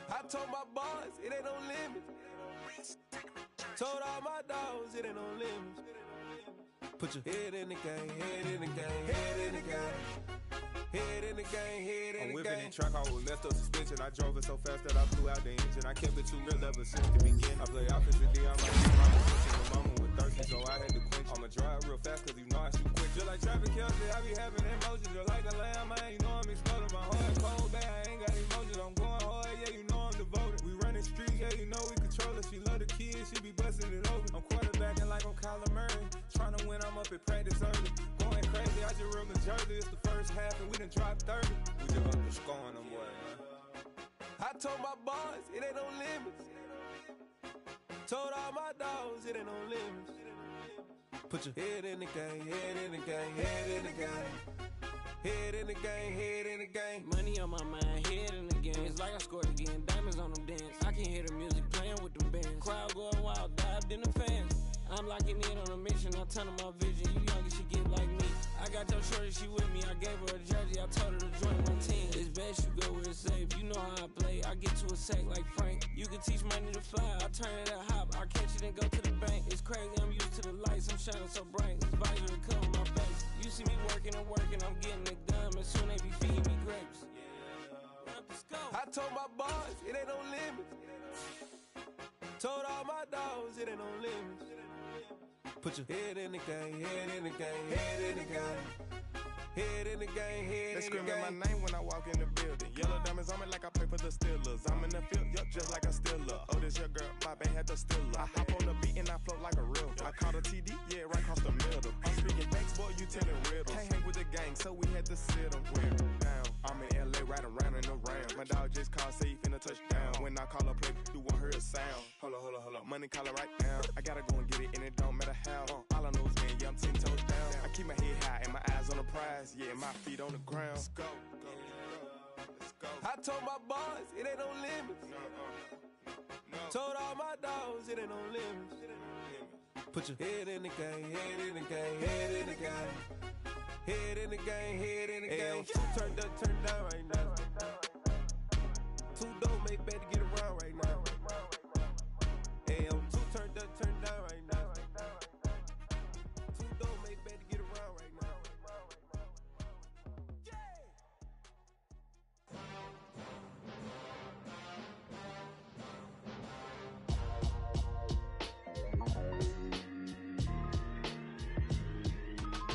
I told my boys it ain't no limits. Told all my dogs it ain't no limits. Put your head in the game, head in the game, head in the game. Head in the game, head in the game.
I'm whipping the track, I was left up suspension. I drove it so fast that I flew out the engine. I kept it too real ever since the beginning. I play offensive D, I'm like my position. My mama was thirsty, so I had to quench. I'ma drive real fast, cause you know I shoot quick. Just like traffic Kelsey, I be having emotions. Just like a lamb, man, you know I'm exploding. My heart cold, bad, I ain't got emotions. I'm going hard, yeah, you know I'm devoted. We running streets, yeah, you know we control it. She love the kids, she be busting it open. I'm quarterbacking like I'm Kyler Murray. Trying to win, I'm up at practice early. Going crazy, I just real the jersey. It's the first half and we done dropped 30. We just up to scoring them, boy, man.
I told my boys it ain't no limits. Told all my dogs it ain't no limits. Put your head in the game, head in the game, head in the game. Head in the game, head in the game.
Money on my mind, head in the game. It's like I scored again, diamonds on them dance. I can hear the music playing with them bands. Crowd going wild, dived in the fans. I'm locking in on a mission, I turn on my vision. You young and she get like me. I got your shorty, she with me. I gave her a jersey, I told her to join my team. It's best you go where it's safe. You know how I play. I get to a sack like Frank. You can teach money to fly. I turn it a hop. I catch it and go to the bank. It's crazy, I'm used to the lights. I'm shining so bright. This visor will cover my face. You see me working and working. I'm getting it done. And soon they be feeding me grapes. Let's go.
I told my boys it ain't no limits. Told all my dogs it ain't no limits. Put your head in the game, head in the game, head in the game. Head in the game, head in the game.
They screaming my name when I walk in the building. Yellow diamonds on me like I play for the Steelers. I'm in the field, yup, just like a Steeler. Oh, this your girl, my band had the Steeler. I hop on the beat and I float like a real. I caught a TD, yeah, right across the middle. I'm speaking thanks, boy, you telling riddles. Can't hang with the gang, so we had to sit them wear down. I'm in LA, riding around in the round. My dog just called, say he finna touchdown. When I call a play, you won't hear a sound. Hold up, money calling right now. I gotta go and get it, and it don't matter how. All I know is, man, yeah, I'm 10 toes down. I keep my head high and my eyes on the prize. Yeah, my feet on the ground. Let's go. Let's go.
I told my boys it ain't no limits.
No.
Told all my dogs it ain't no limits. Put your head in the game, head in the game, head in the game. Head in the game, head in the game. Turned up, turned down right now. Two dope make better get around right now. Hey, I'm two turned up, turned down right now. Two dope make better get around right now.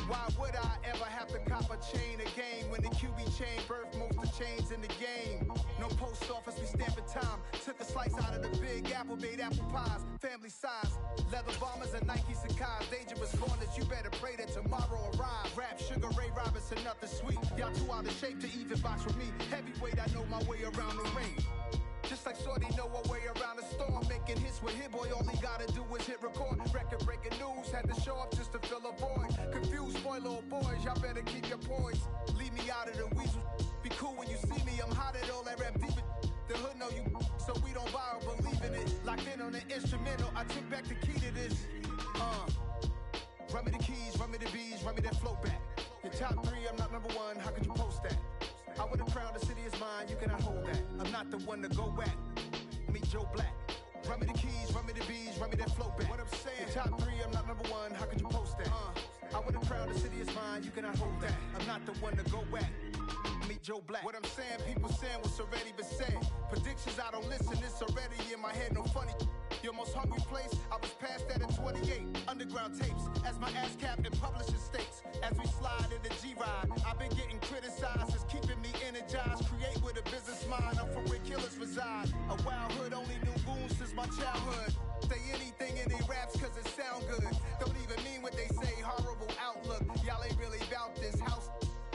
Why would I ever have to cop a chain again when the QB chain birthed most of chains in the game? No post office, we stamping time. Took a slice out of the big apple, made apple pies, family size. Leather bombers and Nike Sacai's. Dangerous corners, you better pray that tomorrow arrives. Rap, Sugar Ray Robinson, nothing sweet. Y'all too out of shape to even box with me. Heavyweight, I know my way around the ring. Just like Shorty know her way around the storm. Making hits with Hit Boy, all he gotta do is hit record. Record breaking news, had to show up just to fill a void. Confused, spoiler boys, y'all better keep your poise. Leave me out of the weasel. Be cool when you see me, I'm hot at all that rap deep. The hood know you, so we don't buy or believe in it. Locked in on the instrumental, I took back the key to this. Run me the keys, run me the bees, run me that flow back. Your top three, I'm not number one, how could you post that? I would have crowned the city is mine, you cannot hold that. I'm not the one to go back. Meet Joe Black. Run me the keys, run me the bees, run me that flow back. What I'm saying, top 3, I'm not number 1, how could you post that? I would have crowned the city is mine, you cannot hold that. I'm not the one to go back. Meet Joe Black. What I'm saying, people saying what's already been said. Predictions, I don't listen, it's already in my head, no funny. Your most hungry place, I was past that at 28. Underground tapes, as my ass capped in publishing states. As we slide in the G-Ride, I've been getting criticized, it's keeping me energized. Create with a business mind, I'm from where killers reside. A wild hood, only knew goons since my childhood. Say anything in their raps cause it sound good. Don't even mean what they say, horrible outlook. Y'all ain't really about this house.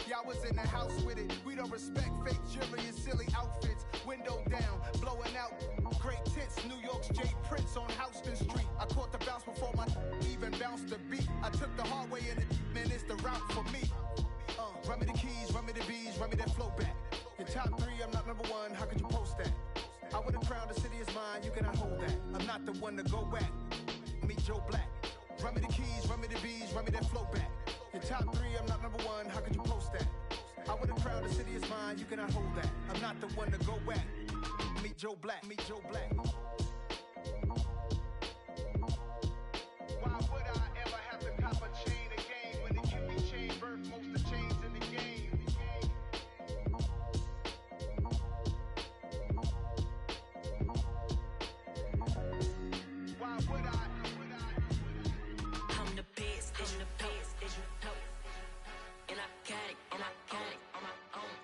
Y'all was in the house with it. We don't respect fake jewelry and silly outfits. Window down, blowing out. Great tits, New York's J. Prince on Houston Street. I caught the bounce before my even bounced the beat. I took the hard way in it, man, it's the route for me. Run me the keys, run me the bees, run me that flow back. Your top 3, I'm not number 1, how could you post that? I would have crowned the city is mine, you cannot hold that. I'm not the one to go back. Meet Joe Black. Run me the keys, run me the bees, run me that flow back. Your top 3, I'm not number 1, how could you post that? I would have crowned the city is mine, you cannot hold that. I'm not the one to go back. Meet Joe Black, meet Joe Black. Why would I ever have to cop a chain again when the QB chain birthed most of the chains in the game? Why would I?
I'm the best, I'm the best, as you know. And I got it, and I got it on my own.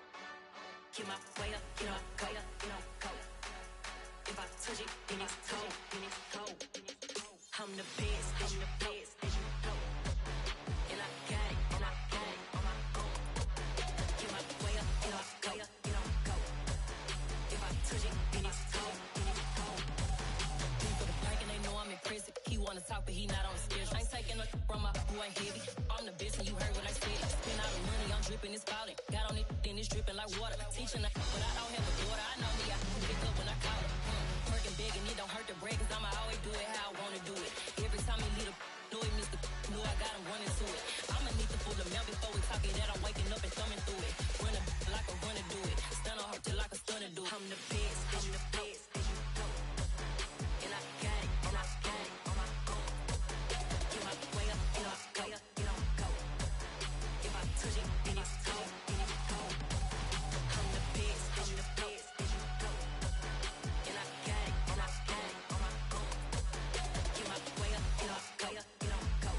Get my way up, get my go, go. If I touch it, then it's cold, then it's cold. I'm the best, I'm the best, as you know. And I got it, and I got it on my own. Get my way up, get my go. If I touch it, then it's cold, then it's cold. People the bank and they know I'm in prison. He wanna talk, but he not on the schedule. I ain't taking nothing from my boy ain't heavy. I'm the best and you heard what I said. Spend all the money, I'm dripping, it's spouting. Got on it, then it's dripping like water. Teaching her, but I don't have a daughter. I know me, I pick up when I call her. Working big and it don't hurt the break, cause I'ma always do it how I wanna do it. Every time he lead a know he missed the know I got him running to it. I'ma need to pull the mail before we talk it that I'm waking up and thumbing through it. Run a like a runner do it. Stun on her till like a stunner do it. I'm the best, I'm the best, and you know. And I got it, and I got it on my own. Get my way up, get my go. If I touch it, then it's cold, then it's cold. I'm the best, and you know. And I got it, and I got it on my own. Get my way up, get my go.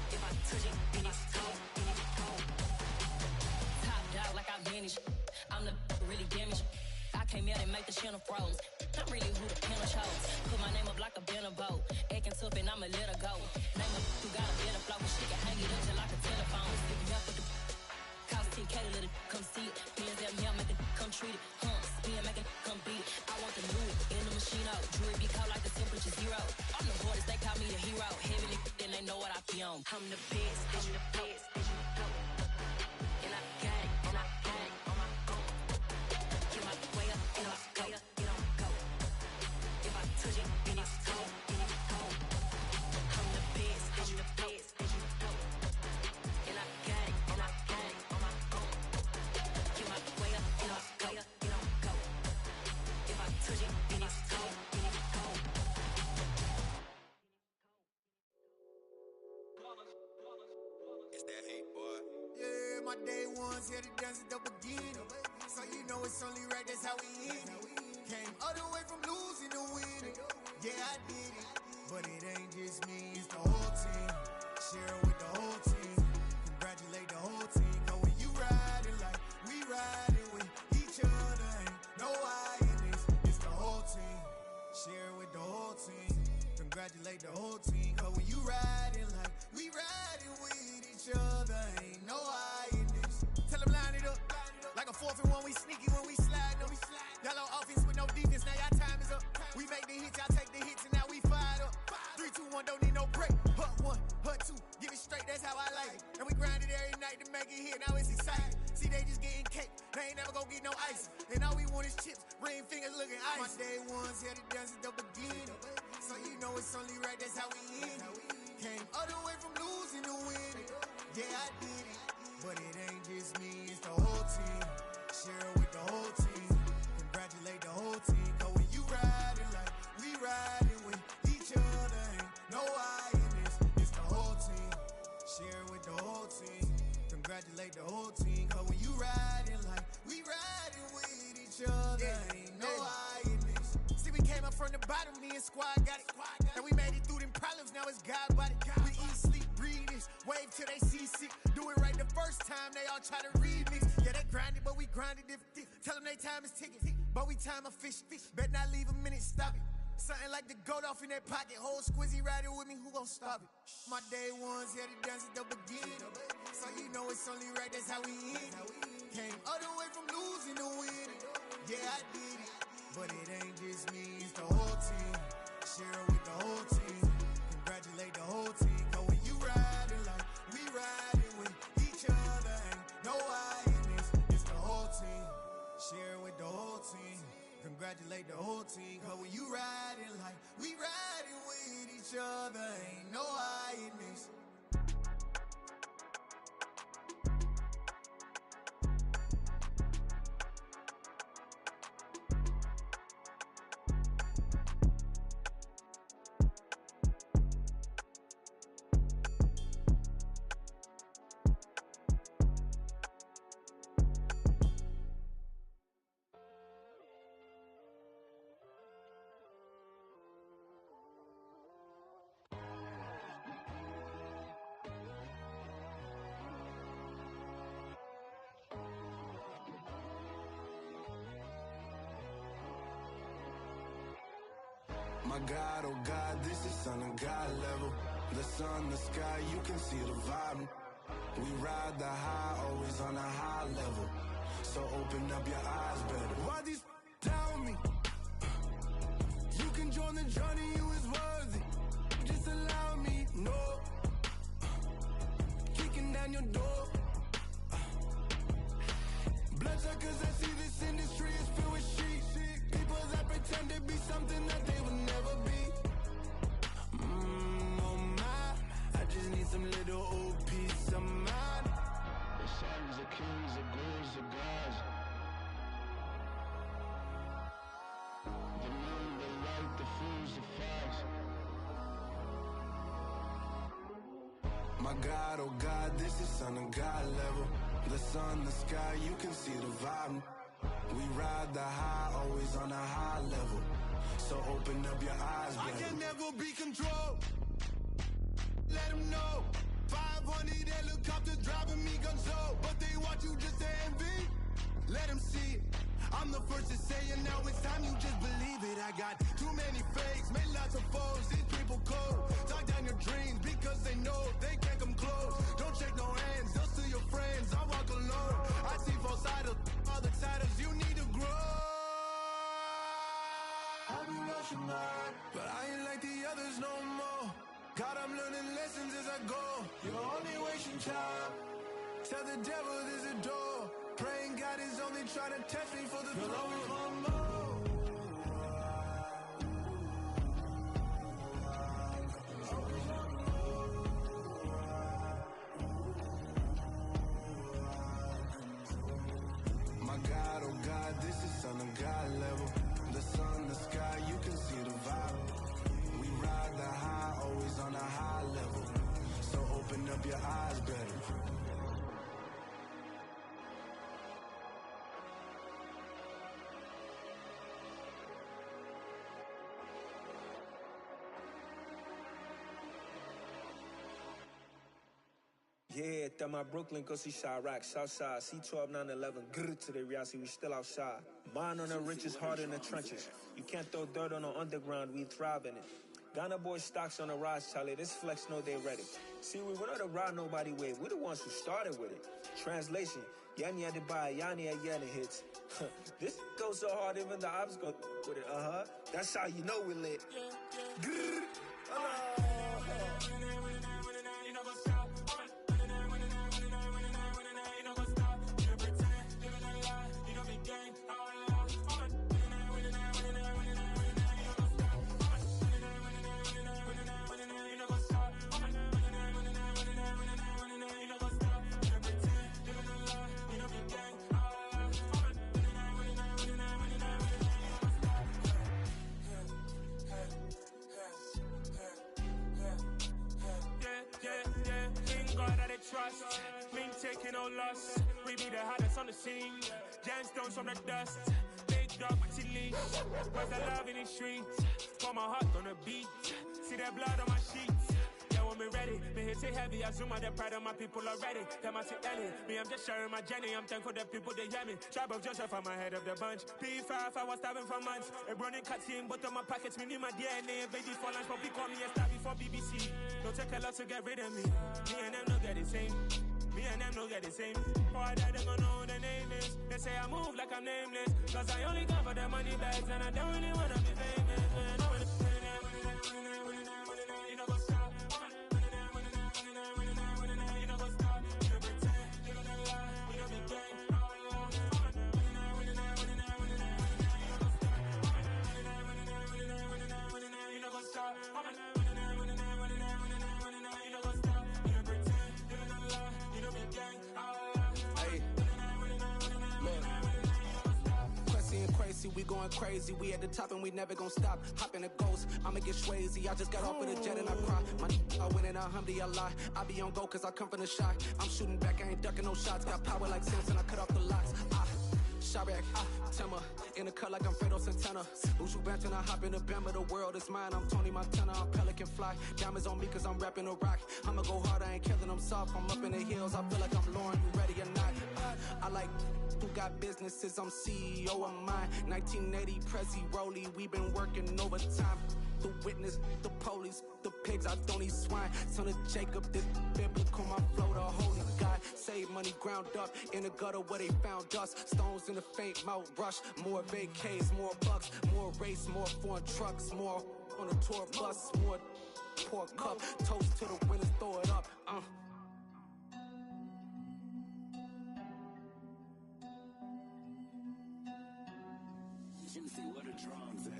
If I touch it, then it's cold, then it's cold. Top dog like I manage. I'm the really damaged. I came out and make the channel froze. I'm really who the panel chose. Put my name up like a banner boat. Acting tough and I'ma let her go. Name her who got a better flow. She can hang it up just like a telephone. Stick me up with the cost 10K to let it come see it. Bands at me, I make it come treat it. Spin, make it come beat it. I want the new in the machine out. Jewelry be cold like the temperature 0. I'm the hardest, they call me the hero. Heavy then they know what I be on. I'm the best, I'm the best, as you know. And I got it, and I got it on my own. Get my way up, get my go. If I touch it, then it's cold, then it's cold. I'm the best, I'm the best, as you know. And I got it, and I got it on my own. Get my way up, get my go. If I touch it, then it's cold, then it's cold.
It's that hate, boy.
Yeah, my day one's here to dance at the beginning. So you know it's only right, that's how we end it. Came all the way from losing to winning. Yeah, I did it. But it ain't just me, it's the whole team. Share it with the whole team. Congratulate the whole team. Cause when you riding like we riding with each other, ain't no I in this. It's the whole team. Share it with the whole team. Congratulate the whole team. Cause when you riding like we riding with each other, ain't no I in this. Tell them line it up. Like a 4th and 1, we sneaky when we slide them. Y'all on offense with no defense, now y'all time is up. We make the hits, y'all take the hits, and now we fired up. 3, 2, 1, don't need no break. Hut 1, hut 2, give it straight, that's how I like it. And we grind it every night to make it hit, now it's exciting. See, they just getting cake, they ain't never gonna get no ice. And all we want is chips, ring fingers looking ice. My day one's here to dance at the beginning. So you know it's only right, that's how we end it. Came all the way from losing to winning. Yeah, I did it. But it ain't just me, it's the whole team. congratulate the whole team. Cause when you riding like we riding with each other, ain't no hiding this. See, we came up from the bottom, me and squad got it. And we made it through them problems, now it's God body. We eat, sleep, breathe this, wave till they see sick. Do it right the first time, they all try to remix. Yeah, they grinded, but we grinded different. Tell them they time is ticking, but we time a fish. Bet not leave a minute, stop it. Something like the goat off in that pocket. Whole squizzy riding with me, who gon' stop it? My day ones had it dance at the beginning. So you know it's only right, that's how we end. Came all the way from losing to winning. Yeah, I did it, but it ain't just me, it's the whole team. Share it with the whole team. Congratulate the whole team. Cause when you riding like we riding with each other, ain't no hiding this. It's the whole team. Share it with the whole team. Congratulate the whole team. Cause when you riding like we riding with each other, ain't no hiding this.
My God, oh God, this is Son of God level. The sun, the sky, you can see the vibe. We ride the high, always on a high level. So open up your eyes better. Why these tell me? You can join the journey, you is worthy. Just allow me, no. Kicking down your door. Bloodsuckers, I see this industry is filled with sheep. People that pretend to be something that they will never be. Oh my, I just need some little old peace of mind. The sons of kings, the ghouls, the gods. The moon, the light, the fools, the facts. My God, oh God, this is Son of God level. The sun, the sky, you can see the vibe. We ride the high, always on a high level. So open up your eyes, baby. I can never be controlled. Let them know. 500 helicopters driving me gunso. But they want you just to envy. Let them see it. I'm the first to say it, now it's time you just believe it. I got too many fakes, made lots of foes. These people cold. Talk down your dreams because they know they can't come close. Don't shake no hands, they'll steal your friends. I walk alone. I see both sides, all the titles you need to grow. I've been rushing hard, but I ain't like the others no more. God, I'm learning lessons as I go. You're only wasting time. Tell the devil there's a door. Praying God is only trying to test me for the throne. My God, oh God, this is Son of God level. The sun, the sky, you can see the vibe. We ride the high, always on a high level. So open up your eyes better.
Yeah, that my Brooklyn, go see Chirac, Southside, C12, 911, grr to the reality, we still outside. Mine on the riches, hard in the trenches. You can't throw dirt on the underground, we thrive in it. Ghana boys stocks on the rise, Charlie, this flex know they ready. See, we went on the ride nobody wave, we the ones who started with it. Translation, Yani had to buy, Yani had Yanni hits. This goes so hard, even the ops go with it, That's how you know we lit. Grr,
no loss. We be the hottest on the scene. Gemstones from the dust. Big dog, chili. Where's the love in the streets? Pour my heart on the beat. See that blood on my sheets. Yeah, when me ready, me hit it heavy. I zoom out the pride of my people already. Them I see Ellie. Me, I'm just sharing my journey. I'm thankful the people they hear me. Tribe of Joseph, I'm ahead of the bunch. P5, I was starving for months. A running cutscene, but on my pockets, me need my DNA. Baby for lunch, but call me a star before BBC. Don't take a lot to get rid of me. Me and them don't get the same. Me and them don't get the same. For I die, they gon' know who the name is. They say I move like I'm nameless. Cause I only come for the money bags. And I don't really wanna be famous. You know what's up. You know what's up. You know pretend. You know that lie. You know be gang. You know what's up.
Crazy, we going crazy. We at the top and we never gonna stop. Hop in a ghost, I'ma get swayzy. I just got off with a jet and I cry. I win in alhamdulillah. I be on go cause I come from the shot. I'm shooting back, I ain't ducking no shots. Got power like Samson, I cut off the locks. Shabak, Timmer, in the cut like I'm Fredo Santana. Ushu Banton, I hop in the Bama, the world is mine. I'm Tony Montana, I'm Pelican Fly. Diamonds on me cause I'm rapping a rock. I'ma go hard, I ain't killing them soft. I'm up in the hills, I feel like I'm Lauren, you ready or not? I like who got businesses, I'm CEO of mine. 1980 Prezi Rolly, we been working overtime. The witness, the police, the pigs, I don't eat swine. Son of Jacob, this biblical, my flow, the holy God. Save money ground up in the gutter where they found us. Stones in the faint mouth rush. More vacays, more bucks, more race, more foreign trucks, more on a tour bus, more pour cup. Toast to the winners, throw it up.
Juicy, what a drums at.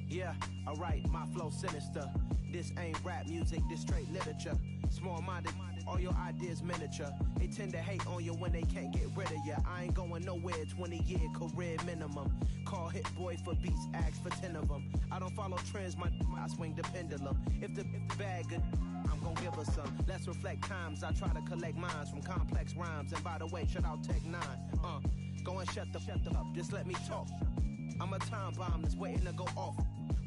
Yeah, alright, my flow sinister. This ain't rap music, this straight literature. Small-minded, all your ideas miniature. They tend to hate on you when they can't get rid of you. I ain't going nowhere, 20-year career minimum. Call Hit Boy for beats, ask for 10 of them. I don't follow trends, I swing the pendulum. If the bag good, I'm gon' give her some. Let's reflect times, I try to collect minds from complex rhymes. And by the way, shout out Tech 9. Go and shut the up, just let me talk. I'm a time bomb that's waiting to go off.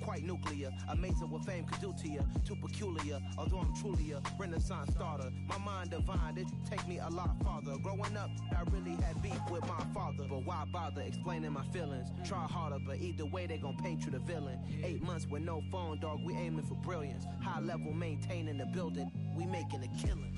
Quite nuclear, amazing what fame could do to you. Too peculiar, although I'm truly a renaissance starter. My mind divine, it take me a lot farther. Growing up, I really had beef with my father. But why bother explaining my feelings? Try harder, but either way they gon' paint you the villain. 8 months with no phone, dog, we aiming for brilliance. High level, maintaining the building, we making a killing.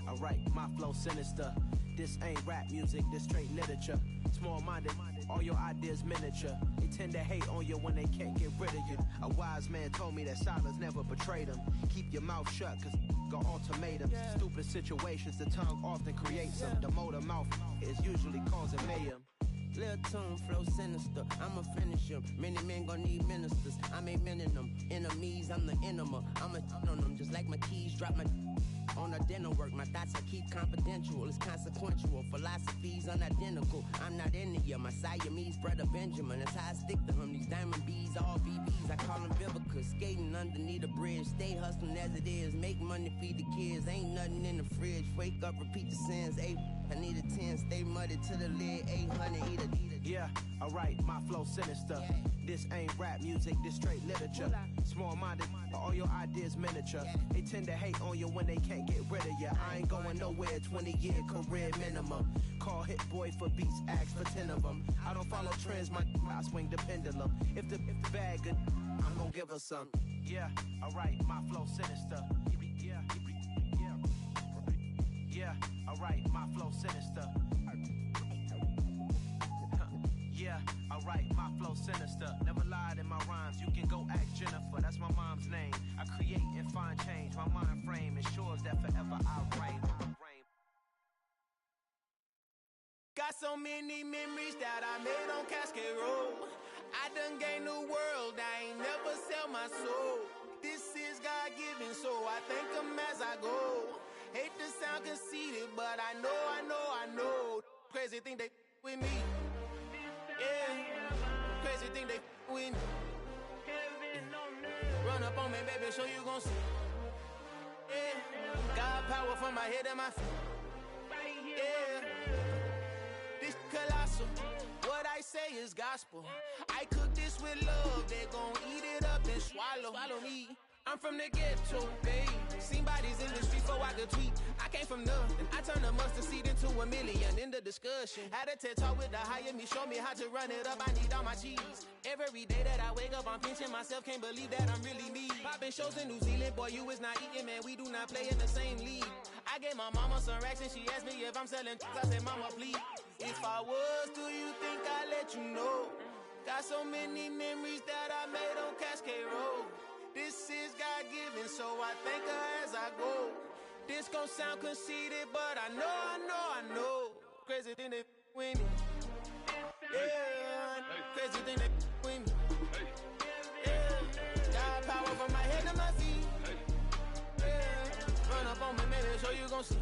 Alright, my flow sinister. This ain't rap music, this straight literature. Small-minded, all your ideas miniature. They tend to hate on you when they can't get rid of you. A wise man told me that silence never betrayed him. Keep your mouth shut, cause got ultimatums. Stupid situations, the tongue often creates them. The motor mouth is usually causing mayhem.
Lil' tune, flow sinister, I'ma finish him. Many men gon' need ministers, I'm aiming them. Enemies, I'm the enema. I'ma on them, just like my keys, drop my on a dinner work. My thoughts I keep confidential, it's consequential. Philosophies unidentical, I'm not in it. My Siamese brother Benjamin, that's how I stick to him. These diamond bees, all BBs, I call them Vivica. Skating underneath a bridge, stay hustling as it is. Make money, feed the kids, ain't nothing in the fridge. Wake up, repeat the sins, I need a 10, stay muddy to the lid, 800, eat a.
Yeah, alright, my flow sinister. This ain't rap music, this straight literature. Small-minded, all your ideas miniature. They tend to hate on you when they can't get rid of you. I ain't going nowhere, 20-year career minimum. Call Hit Boy for beats, ask for 10 of them. I don't follow trends, I swing the pendulum. If the bag good, I'm gon' give her some. Yeah, alright, my flow sinister. Yeah, alright, my flow sinister. Yeah, alright, my flow sinister. Never lied in my rhymes, you can go ask Jennifer, that's my mom's name. I create and find change, my mind frame ensures that forever I reign.
Got so many memories that I made on Cascade Road. I done gained the world, I ain't never sell my soul. This is God-given, so I thank him as I go. Hate to sound conceited, but I know. Crazy thing they with me. Yeah, crazy thing they with me.
up on me, baby, so you gon' see. Yeah, God power from my head and my feet. Yeah, this colossal. What I say is gospel. I cook this with love. They gon' eat it up and swallow me. I'm from the ghetto, babe. Seen bodies in the street before I could tweet. I came from nothing. I turned a mustard seed into a million in the discussion. Had a TED talk with the higher me, show me how to run it up. I need all my cheese. Every day that I wake up, I'm pinching myself. Can't believe that I'm really me. Popping shows in New Zealand, boy, you is not eating, man. We do not play in the same league. I gave my mama some racks and she asked me if I'm selling. I said, mama, please. If I was, do you think I'd let you know? Got so many memories that I made on Cascade Road. This is God-given, so I thank her as I go. This gon' sound conceited, but I know. Crazy thing that with me. Yeah, crazy thing that with me. Yeah, God power from my head to my feet. Yeah, run up on me, maybe, so you gon' see.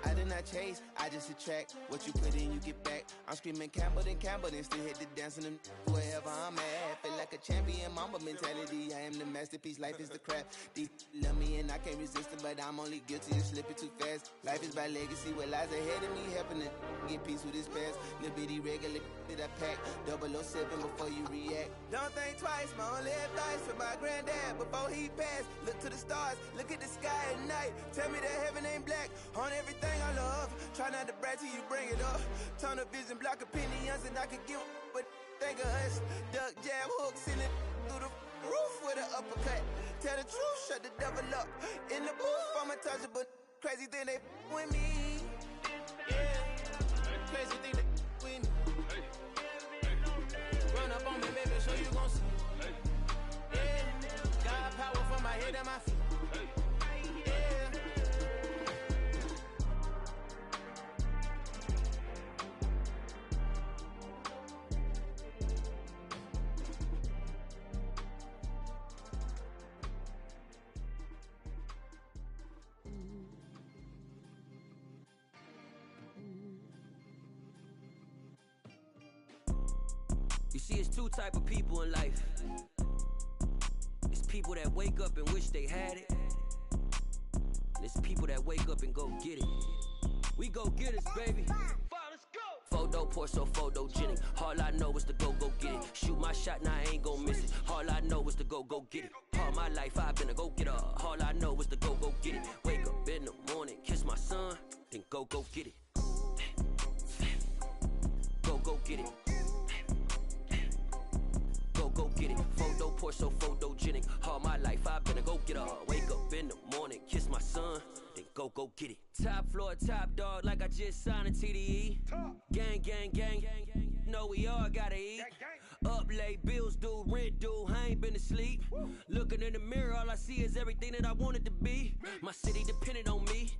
I did not chase, I just attract. What you put in, you get back. I'm screaming Campbell, then still hit the dance and them wherever I'm at. Feel like a champion, mamba mentality. I am the masterpiece, life is the crap. These love me and I can't resist it, but I'm only guilty of slipping too fast. Life is by legacy, what lies ahead of me, helping to get peace with this past. Little bitty regular that I pack, 007 before you react.
Don't think twice, my only advice for my granddad before he passed. Look to the stars, look at the sky at night. Tell me that heaven ain't black on everything I love. Try not to brag till you bring it up. Tunnel vision, block opinions, and I could give but think of us. Duck, jab, hook, send it through the roof with an uppercut. Tell the truth, shut the devil up. In the booth, I'm untouchable. Crazy thing they with me.
Yeah, crazy thing they with me. Run up on me, baby, so you gon' see. Yeah, God power from my head and my feet.
You see, it's two type of people in life. It's people that wake up and wish they had it. And it's people that wake up and go get it. We go get it, baby. Photo pour so photogenic. All I know is to go get it. Shoot my shot, now I ain't gon' miss it. All I know is to go get it. All my life I've been a go getter. All I know is to go get it. Wake up in the morning, kiss my son, then go get it. Go get it. Go get it. Photo pour so photogenic. All my life I've been a go getter. Wake up in the morning, kiss my son, then go get it. Top floor, top dog, like I just signed a TDE. Gang, gang, gang, know we all gotta eat. Up late, bills due, rent due, I ain't been asleep. Looking in the mirror, all I see is everything that I wanted to be. My city depended on me,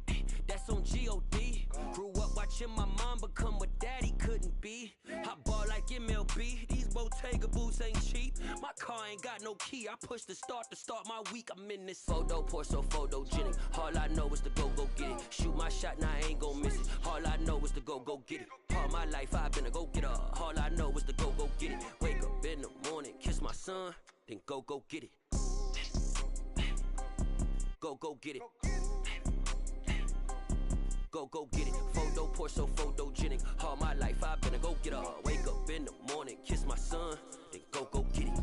that's on G.O.D. Grew up watching my mom become what daddy couldn't be. I ball like MLB, these Bottega boots ain't cheap. My car ain't got no key, I push the start to start my week. I'm in this photo pour so photogenic. All I know is to go get it. Shoot my shot, now I ain't gon' miss it. All I know is to go get it. All my life I've been a go getter. All I know is to go get it. Wake up in the morning, kiss my son, then go get it. Go get it. Go get it. Photo pour so photogenic. All my life I've been a go getter. Wake up in the morning, kiss my son, then go get it.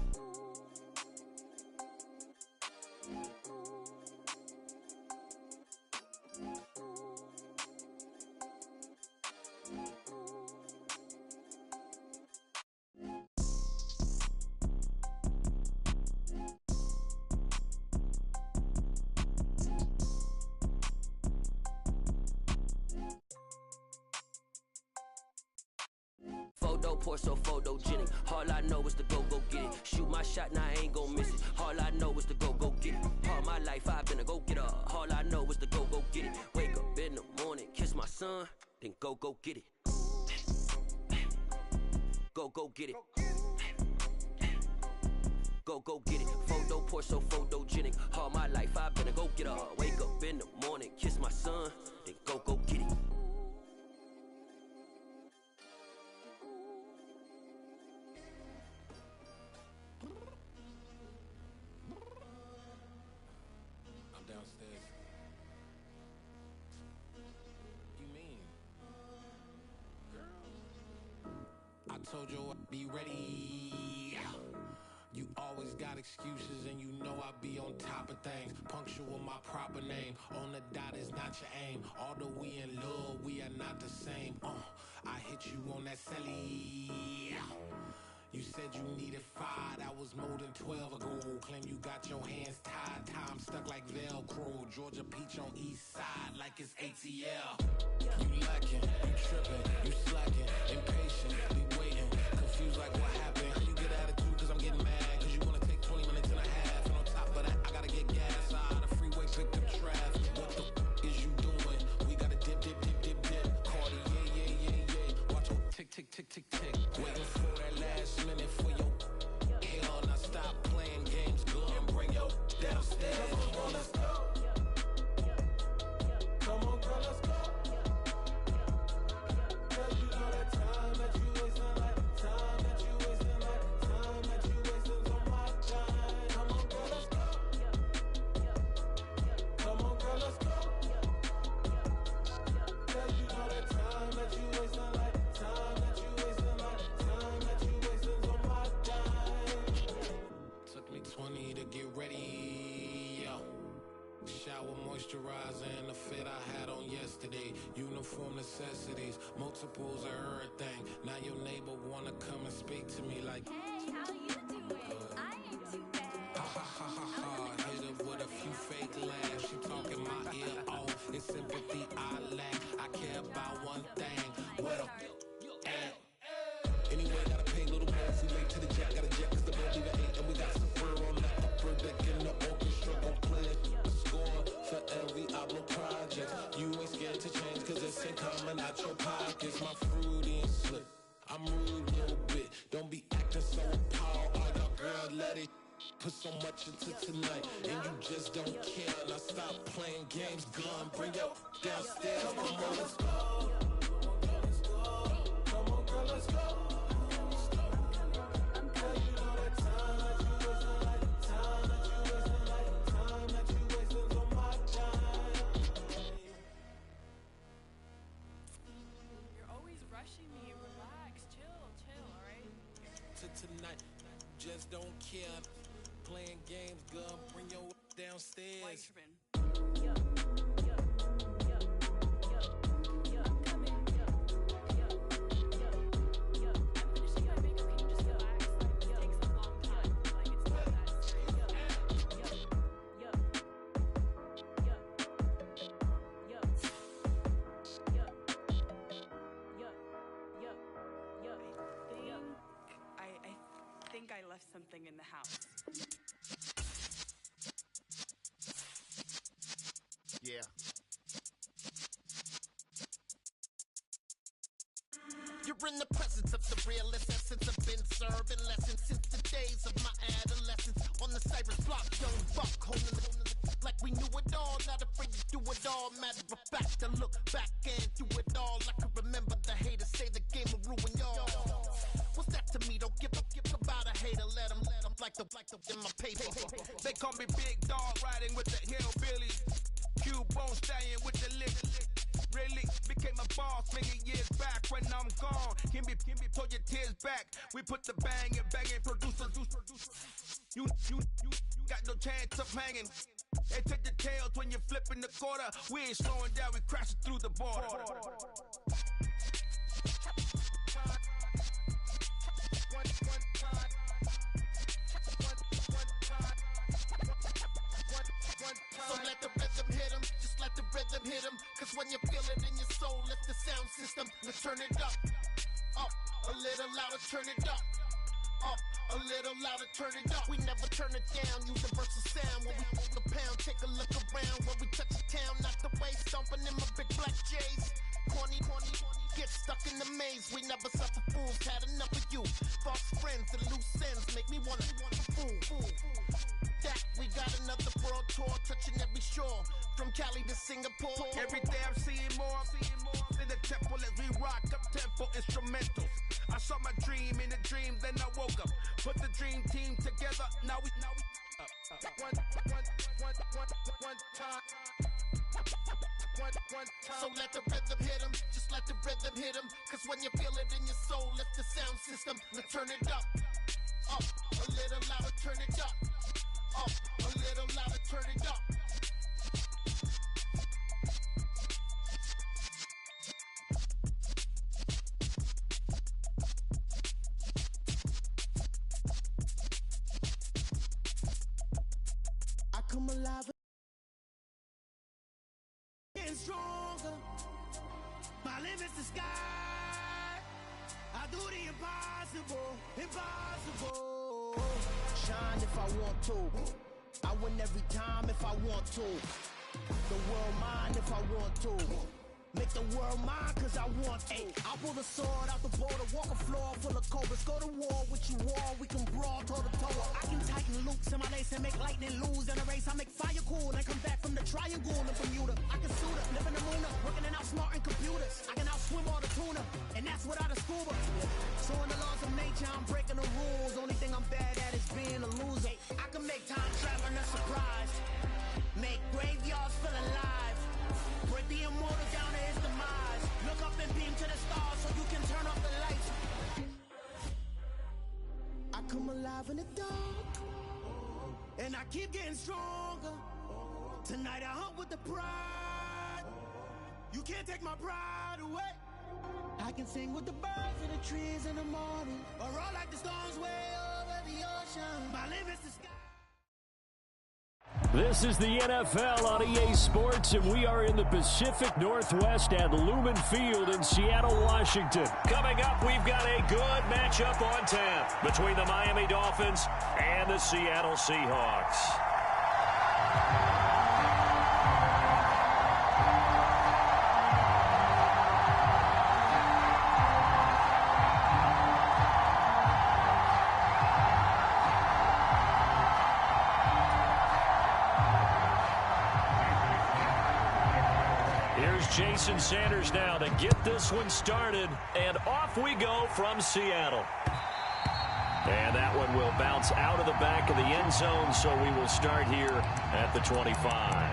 Photo pour so photogenic. All I know is to go get it. Shoot my shot, now I ain't gon' miss it. All I know is to go get it. All my life I've been a go getter. All I know is to go get it. Wake up in the morning, kiss my son, then go get it. Go get it. Go get it. Photo pour so photogenic. All my life I've been a go getter. Wake up in the morning, kiss my son, then go get it.
told you I'd be ready. You always got excuses and you know I be on top of things. Punctual my proper name. On the dot is not your aim. Although we in love, we are not the same. I hit you on that celly. You said you needed 5, that was more than 12 ago. Claim you got your hands tied, time stuck like Velcro. Georgia Peach on east side like it's ATL. You lacking, you tripping, you slacking, impatient, be waiting, confused like what happened. How you get attitude cause I'm getting mad, cause you wanna take 20 minutes and a half. And on top of that, I gotta get gas out of the freeway, pick up traffic. What the is you doing? We gotta dip. Cardi, yeah. Watch your tick. Waiting for that last minute for your hell. Now stop playing games, girl, and bring your downstairs. Come on, let's go. Come on, girl, let's go. Cause you know that time that you wasting, like time that you wasting, like time that you wasting on my time. Come on, girl, let's go. Come on, girl, let's go. Cause you know that time that you wasting, like time that you wasting, like time that you wasting on my time. Took me 20 to get ready, yo. Shower moisturizer and the fit I had on yesterday. Uniform necessities, multiples of everything. Now your neighbor wanna come and speak to me like,
hey, how you doing? I ain't too bad.
Ha. Hit her with a few fake laughs. She talking my ear off. It's sympathy I lack. I care about one thing. What up? Anyway, gotta pay a little more. We late to the jack, gotta jet cause the boat leave at 8. And we got some fur on the upper deck in the orchestra. Gon' play it, score for every album project. You ain't scared to change cause it's ain't coming out your pockets. My fruity and slip, I'm rude a little bit. Don't be acting so appalled. All y'all girls let it put so much into tonight. And you just don't care. Now stop playing games, gun, bring your downstairs. Come on, let's go. Come on, girl, let's go. Tonight, just don't care. Playing games, girl, bring your downstairs.
I left something in the house.
Yeah. You're in the presence of the realest essence. I've been serving lessons since the days of my adolescence. On the Cypress block, young buck, holding it like we knew it all. Not afraid to do it all. Matter of fact, I look back and do it all. I can remember the haters say the game will ruin y'all. What's that to me? Don't give about a hater. Let them like the in my paper.
They call me Big Dog, riding with the hillbillies. Q-Bone stallion with the lick. Really became a boss many years back. When I'm gone, can be pull your tears back. We put the banging producers. You got no chance of hanging. They take the tails when you're flipping the quarter. We ain't slowing down, we crashing through the border.
So let the rhythm hit him, just let the rhythm hit him. Cause when you feel it in your soul, let the sound system, let's turn it up. Up, a little louder, turn it up. Up, a little louder, turn it up. We never turn it down, universal sound. When we hold the pound, take a look around. When we touch the town, not the way, stomping in my big black J's. Corny, get stuck in the maze. We never suffer fools, had enough of you. False friends and loose ends make me wanna fool. That we got another world tour, touching every shore, from Cali to Singapore.
Every day I'm seeing more in the temple as we rock up tempo instrumentals. I saw my dream in a dream, then I woke up. Put the dream team together, now we one time.
So let the rhythm hit 'em, just let the rhythm hit 'em. Cause when you feel it in your soul, lift the sound system. Now turn it up, a little louder, turn it up, a little louder, turn it up.
I come alive, getting stronger. My limit's the sky. I do the impossible, impossible. Shine if I want to. I win every time if I want to. The world mine if I want to. Make the world mine cause I want to. I pull the sword out the border, walk a floor full of cobras. Go to war with you all, we can brawl toe to toe. I can tighten loops in my lace and make lightning lose. In a race, I make fire cool and come back from the triangle in Bermuda. I can suit up, live in the moon up, working and outsmarting computers. I can outswim all the tuna, and that's without a scuba. So in the laws of nature, I'm breaking the rules. Only thing I'm bad at is being a loser. I can make time traveling a surprise. Make graveyards feel alive. Break the immortal down to his demise. Look up and beam to the stars so you can turn off the lights. I come alive in the dark, and I keep getting stronger. Tonight I hunt with the pride. You can't take my pride away. I can sing with the birds in the trees in the morning, or roll like the storms way over the ocean. My limit's the sky.
This is the NFL on EA Sports, and we are in the Pacific Northwest at Lumen Field in Seattle, Washington. Coming up, we've got a good matchup on tap between the Miami Dolphins and the Seattle Seahawks. Jason Sanders now to get this one started, and off we go from Seattle. And that one will bounce out of the back of the end zone, so we will start here at the 25.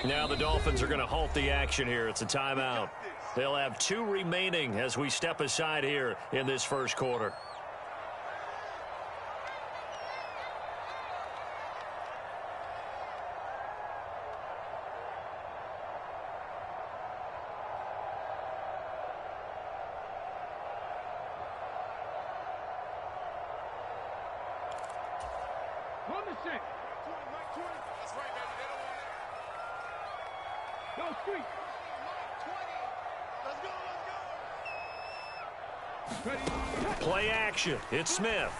Now the Dolphins are going to halt the action here. It's a timeout. They'll have 2 remaining as we step aside here in this first quarter.
Run the set. That's right, baby. They don't want it. Go, street. Let's go.
Play action. It's Smith.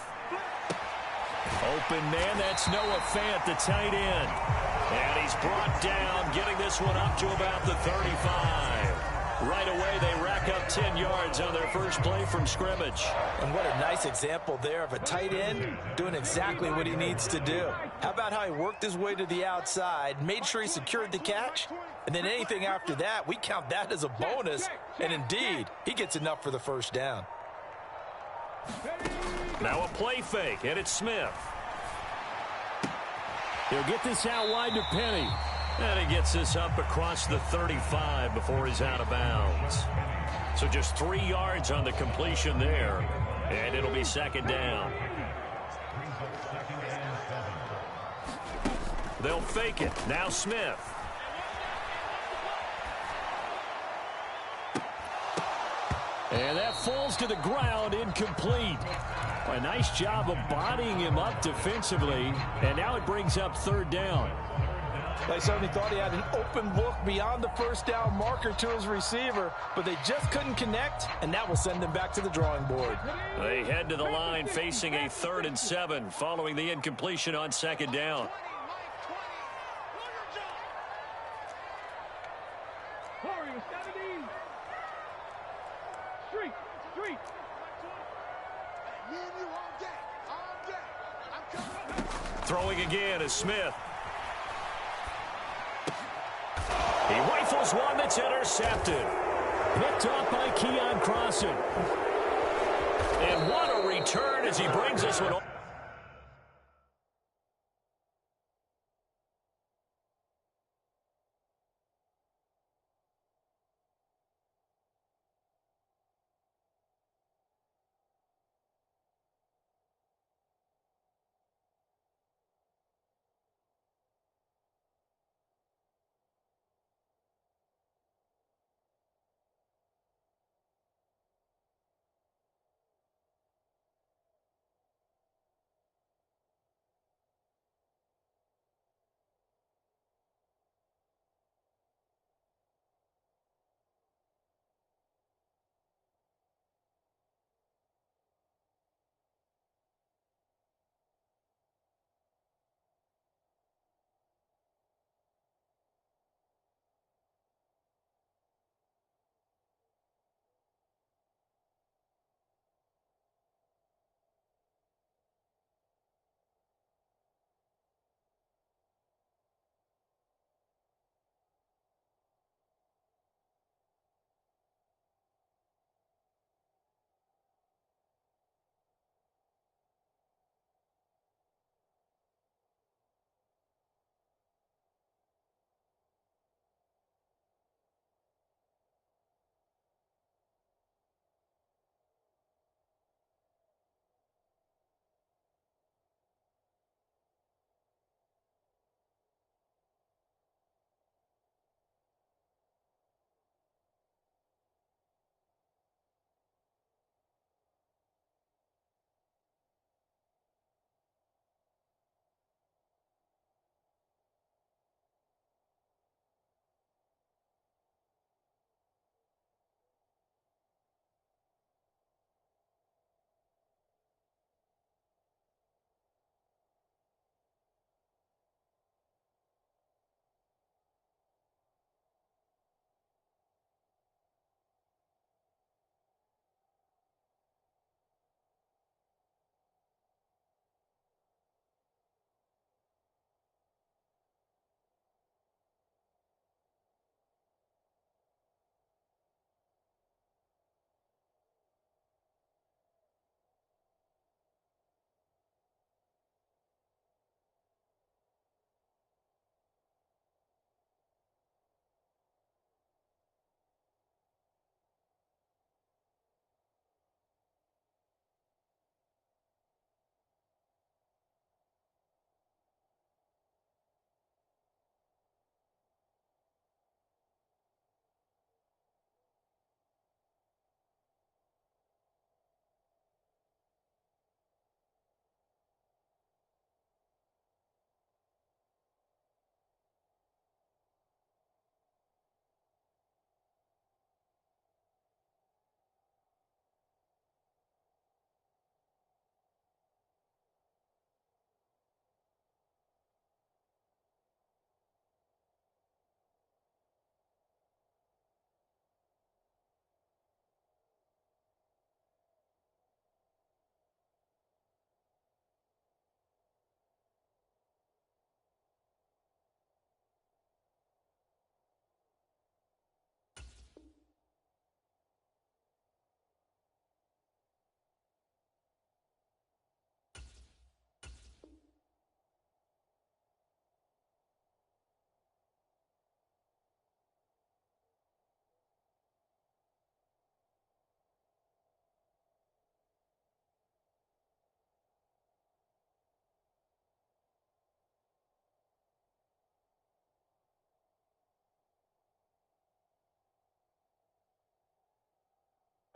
Open man. That's Noah Fant, the tight end. And he's brought down, getting this one up to about the 35. Right away, they rack up 10 yards on their first play from scrimmage.
And what a nice example there of a tight end doing exactly what he needs to do. How about how he worked his way to the outside, made sure he secured the catch, and then anything after that, we count that as a bonus. And indeed, he gets enough for the first down.
Now a play fake, and it's Smith. He'll get this out wide to Penny. And he gets this up across the 35 before he's out of bounds. So just 3 yards on the completion there. And it'll be second down. They'll fake it. Now Smith. And that falls to the ground, incomplete. A nice job of bodying him up defensively. And now it brings up third down.
They certainly thought he had an open look beyond the first down marker to his receiver, but they just couldn't connect, and that will send them back to the drawing board.
They head to the line facing a 3rd and 7 following the incompletion on second down.
Me and you all day. All day. I'm coming.
Throwing again is Smith. He rifles one that's intercepted. Picked up by Keon Crossan. And what a return as he brings us one.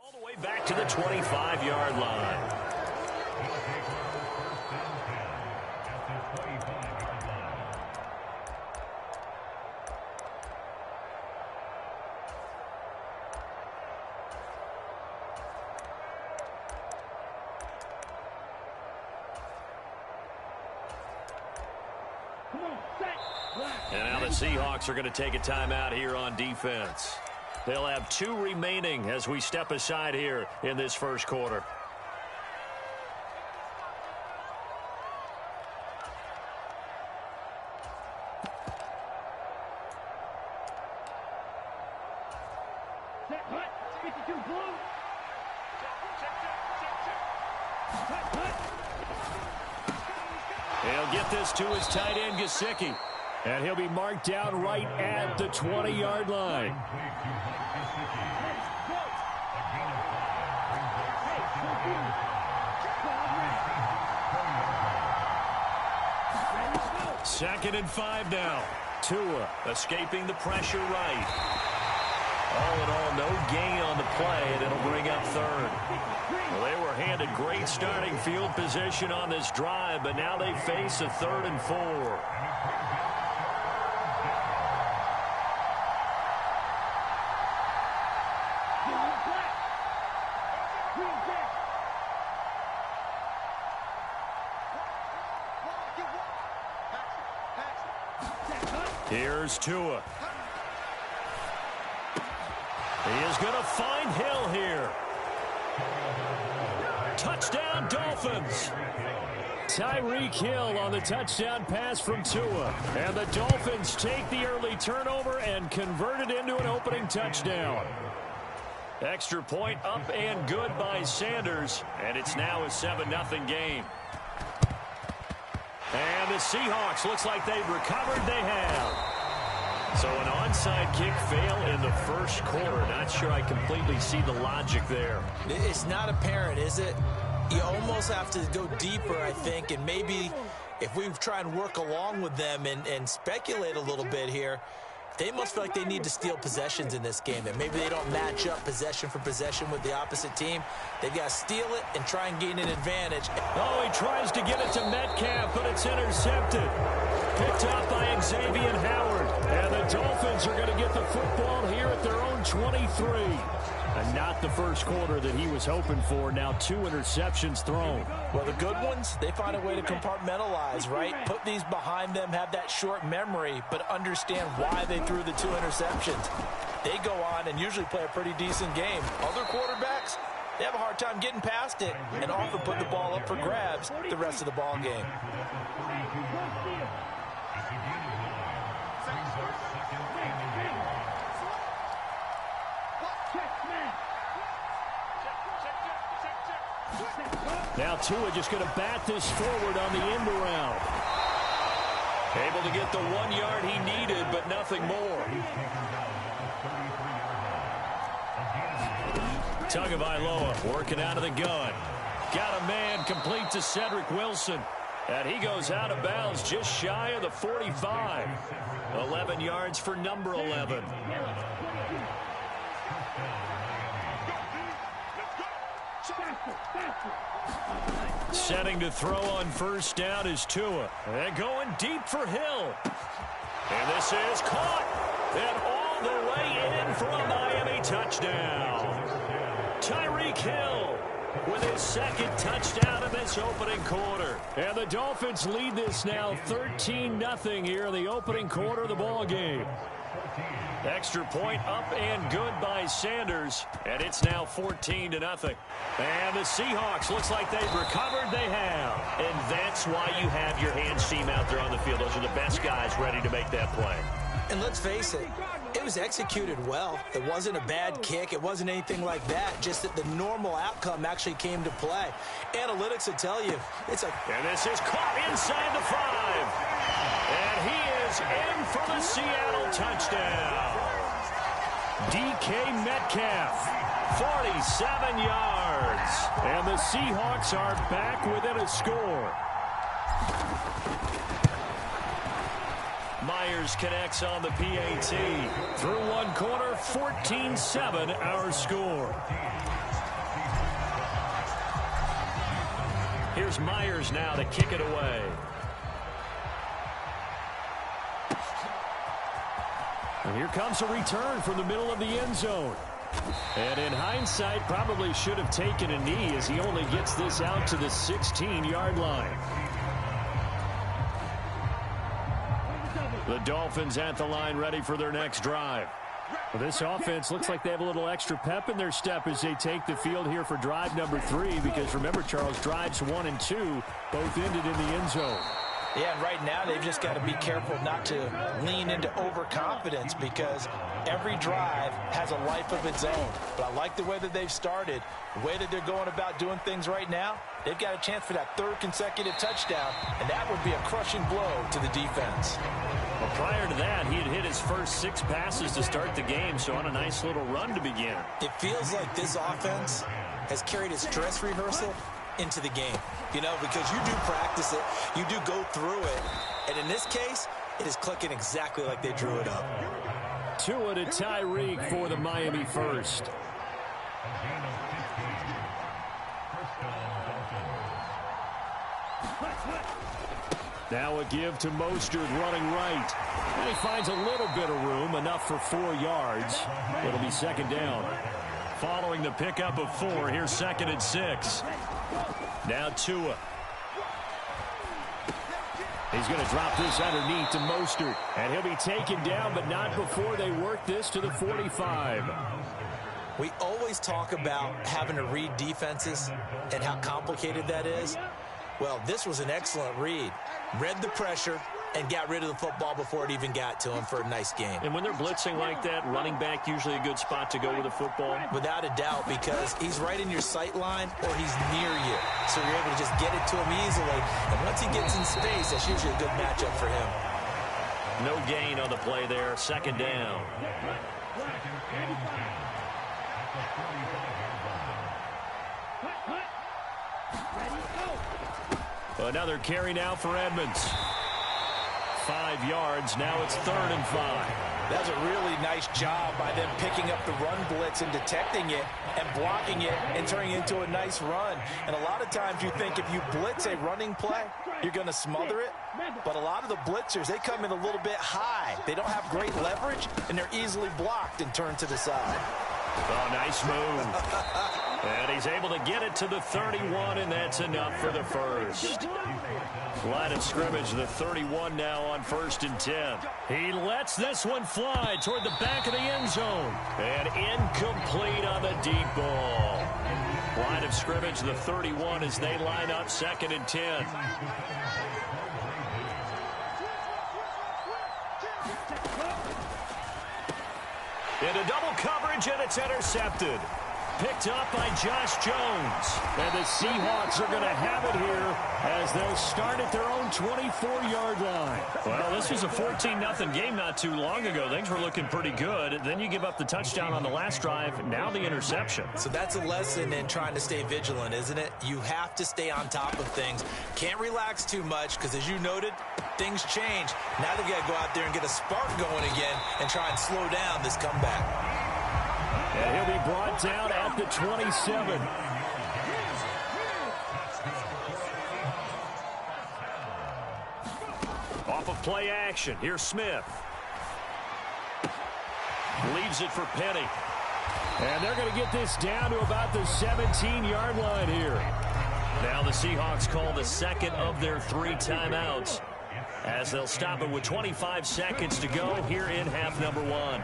All the way back to the 25-yard line. And now the Seahawks are going to take a timeout here on defense. They'll have 2 remaining as we step aside here in this first quarter. He'll get this to his tight end, Gesicki. And he'll be marked down right at the 20-yard line. Second and 5 now. Tua escaping the pressure right. All in all, no gain on the play, and it'll bring up third. Well, they were handed great starting field position on this drive, but now they face a 3rd and 4. Here's Tua. He is going to find Hill here. Touchdown, Dolphins. Tyreek Hill on the touchdown pass from Tua. And the Dolphins take the early turnover and convert it into an opening touchdown. Extra point up and good by Sanders. And it's now a 7-0 game. And the Seahawks, looks like they've recovered. They have. So an onside kick fail in the first quarter. Not sure I completely see the logic there.
It's not apparent, is it? You almost have to go deeper, I think, and maybe if we try and work along with them and speculate a little bit here, they must feel like they need to steal possessions in this game. That maybe they don't match up possession for possession with the opposite team. They've got to steal it and try and gain an advantage.
Oh, he tries to get it to Metcalf, but it's intercepted. Picked up by Xavier Howard. And the Dolphins are going to get the football here at their own 23. And not the first quarter that he was hoping for. Now 2 interceptions thrown.
Well, the good ones, they find a way to compartmentalize, right? Put these behind them, have that short memory, but understand why they threw the 2 interceptions. They go on and usually play a pretty decent game. Other quarterbacks, they have a hard time getting past it and often put the ball up for grabs the rest of the ball game.
Now Tua just going to bat this forward on the end around. Able to get the 1 yard he needed, but nothing more. Tagovailoa working out of the gun. Got a man complete to Cedric Wilson. And he goes out of bounds just shy of the 45. 11 yards for number 11. Setting to throw on first down is Tua. And going deep for Hill. And this is caught. And all the way in for a Miami touchdown. Tyreek Hill with his second touchdown of this opening quarter. And the Dolphins lead this now 13-0 here in the opening quarter of the ball game. Extra point up and good by Sanders. And it's now 14-0. And the Seahawks, looks like they've recovered. They have. And that's why you have your hands team out there on the field. Those are the best guys ready to make that play.
And let's face it, it was executed well. It wasn't a bad kick. It wasn't anything like that. Just that the normal outcome actually came to play. Analytics will tell you it's a...
And this is caught inside the 5. And he is in for the Seattle touchdown. DK Metcalf, 47 yards. And the Seahawks are back within a score. Myers connects on the PAT. Through one quarter, 14-7 our score. Here's Myers now to kick it away. And here comes a return from the middle of the end zone. And in hindsight, probably should have taken a knee as he only gets this out to the 16-yard line. The Dolphins at the line ready for their next drive. Well, this offense looks like they have a little extra pep in their step as they take the field here for drive number 3 because remember, Charles, drives 1 and 2 both ended in the end zone.
Yeah, and right now they've just got to be careful not to lean into overconfidence because every drive has a life of its own. But I like the way that they've started, the way that they're going about doing things right now. They've got a chance for that third consecutive touchdown, and that would be a crushing blow to the defense.
Well, prior to that, he had hit his first 6 passes to start the game, so on a nice little run to begin.
It feels like this offense has carried its dress rehearsal into the game, you know, because you do practice it, you do go through it, and in this case, it is clicking exactly like they drew it up.
Tua to Tyreek for the Miami first. Now a give to Mostert running right. And he finds a little bit of room, enough for 4 yards. It'll be second down. Following the pickup of 4, here's 2nd and 6. Now Tua. He's going to drop this underneath to Mostert. And he'll be taken down, but not before they work this to the 45.
We always talk about having to read defenses and how complicated that is. Well, this was an excellent read. Read the pressure and got rid of the football before it even got to him for a nice game.
And when they're blitzing like that, running back usually a good spot to go with the football?
Without a doubt, because he's right in your sight line or he's near you. So you're able to just get it to him easily. And once he gets in space, that's usually a good matchup for him.
No gain on the play there. Second down. Another carry now for Edmonds. 5 yards. Now it's 3rd and 5.
That's a really nice job by them picking up the run blitz and detecting it and blocking it and turning it into a nice run. And a lot of times you think if you blitz a running play, you're going to smother it. But a lot of the blitzers, they come in a little bit high. They don't have great leverage, and they're easily blocked and turned to the side.
Oh, nice move. And he's able to get it to the 31, and that's enough for the first. Line of scrimmage, the 31 now on 1st and 10. He lets this one fly toward the back of the end zone. And incomplete on the deep ball. Line of scrimmage, the 31 as they line up 2nd and 10. Into double coverage, and it's intercepted. Picked up by Josh Jones. And the Seahawks are going to have it here as they'll start at their own 24-yard line. Well, this was a 14-0 game not too long ago. Things were looking pretty good. Then you give up the touchdown on the last drive. Now the interception.
So that's a lesson in trying to stay vigilant, isn't it? You have to stay on top of things. Can't relax too much because, as you noted, things change. Now they've got to go out there and get a spark going again and try and slow down this comeback.
And he'll be brought down at the 27. Off of play action. Here's Smith. Leaves it for Penny. And they're going to get this down to about the 17-yard line here. Now the Seahawks call the 2nd of their 3 timeouts as they'll stop it with 25 seconds to go here in half number 1.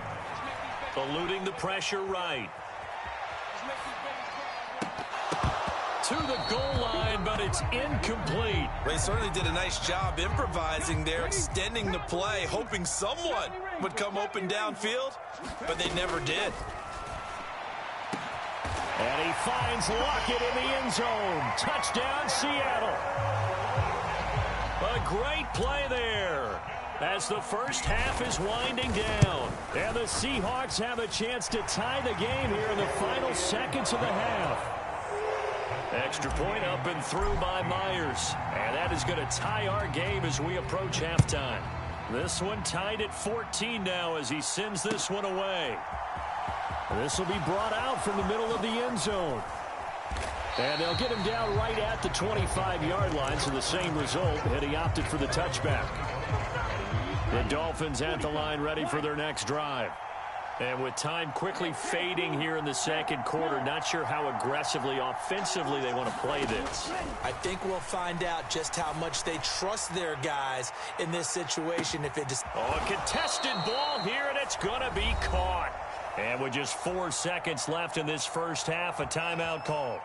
Eluding the pressure right. To the goal line, but it's incomplete.
They certainly did a nice job improvising there, extending the play, hoping someone would come open downfield, but they never did.
And he finds Lockett in the end zone. Touchdown, Seattle. A great play there as the first half is winding down. And the Seahawks have a chance to tie the game here in the final seconds of the half. Extra point up and through by Myers. And that is going to tie our game as we approach halftime. This one tied at 14 now as he sends this one away. This will be brought out from the middle of the end zone. And they'll get him down right at the 25-yard line, so the same result, and he opted for the touchback. The Dolphins at the line ready for their next drive. And with time quickly fading here in the second quarter, not sure how aggressively, offensively they want to play this.
I think we'll find out just how much they trust their guys in this situation. If it just...
Oh, a contested ball here, and it's going to be caught. And with just 4 seconds left in this first half, a timeout call.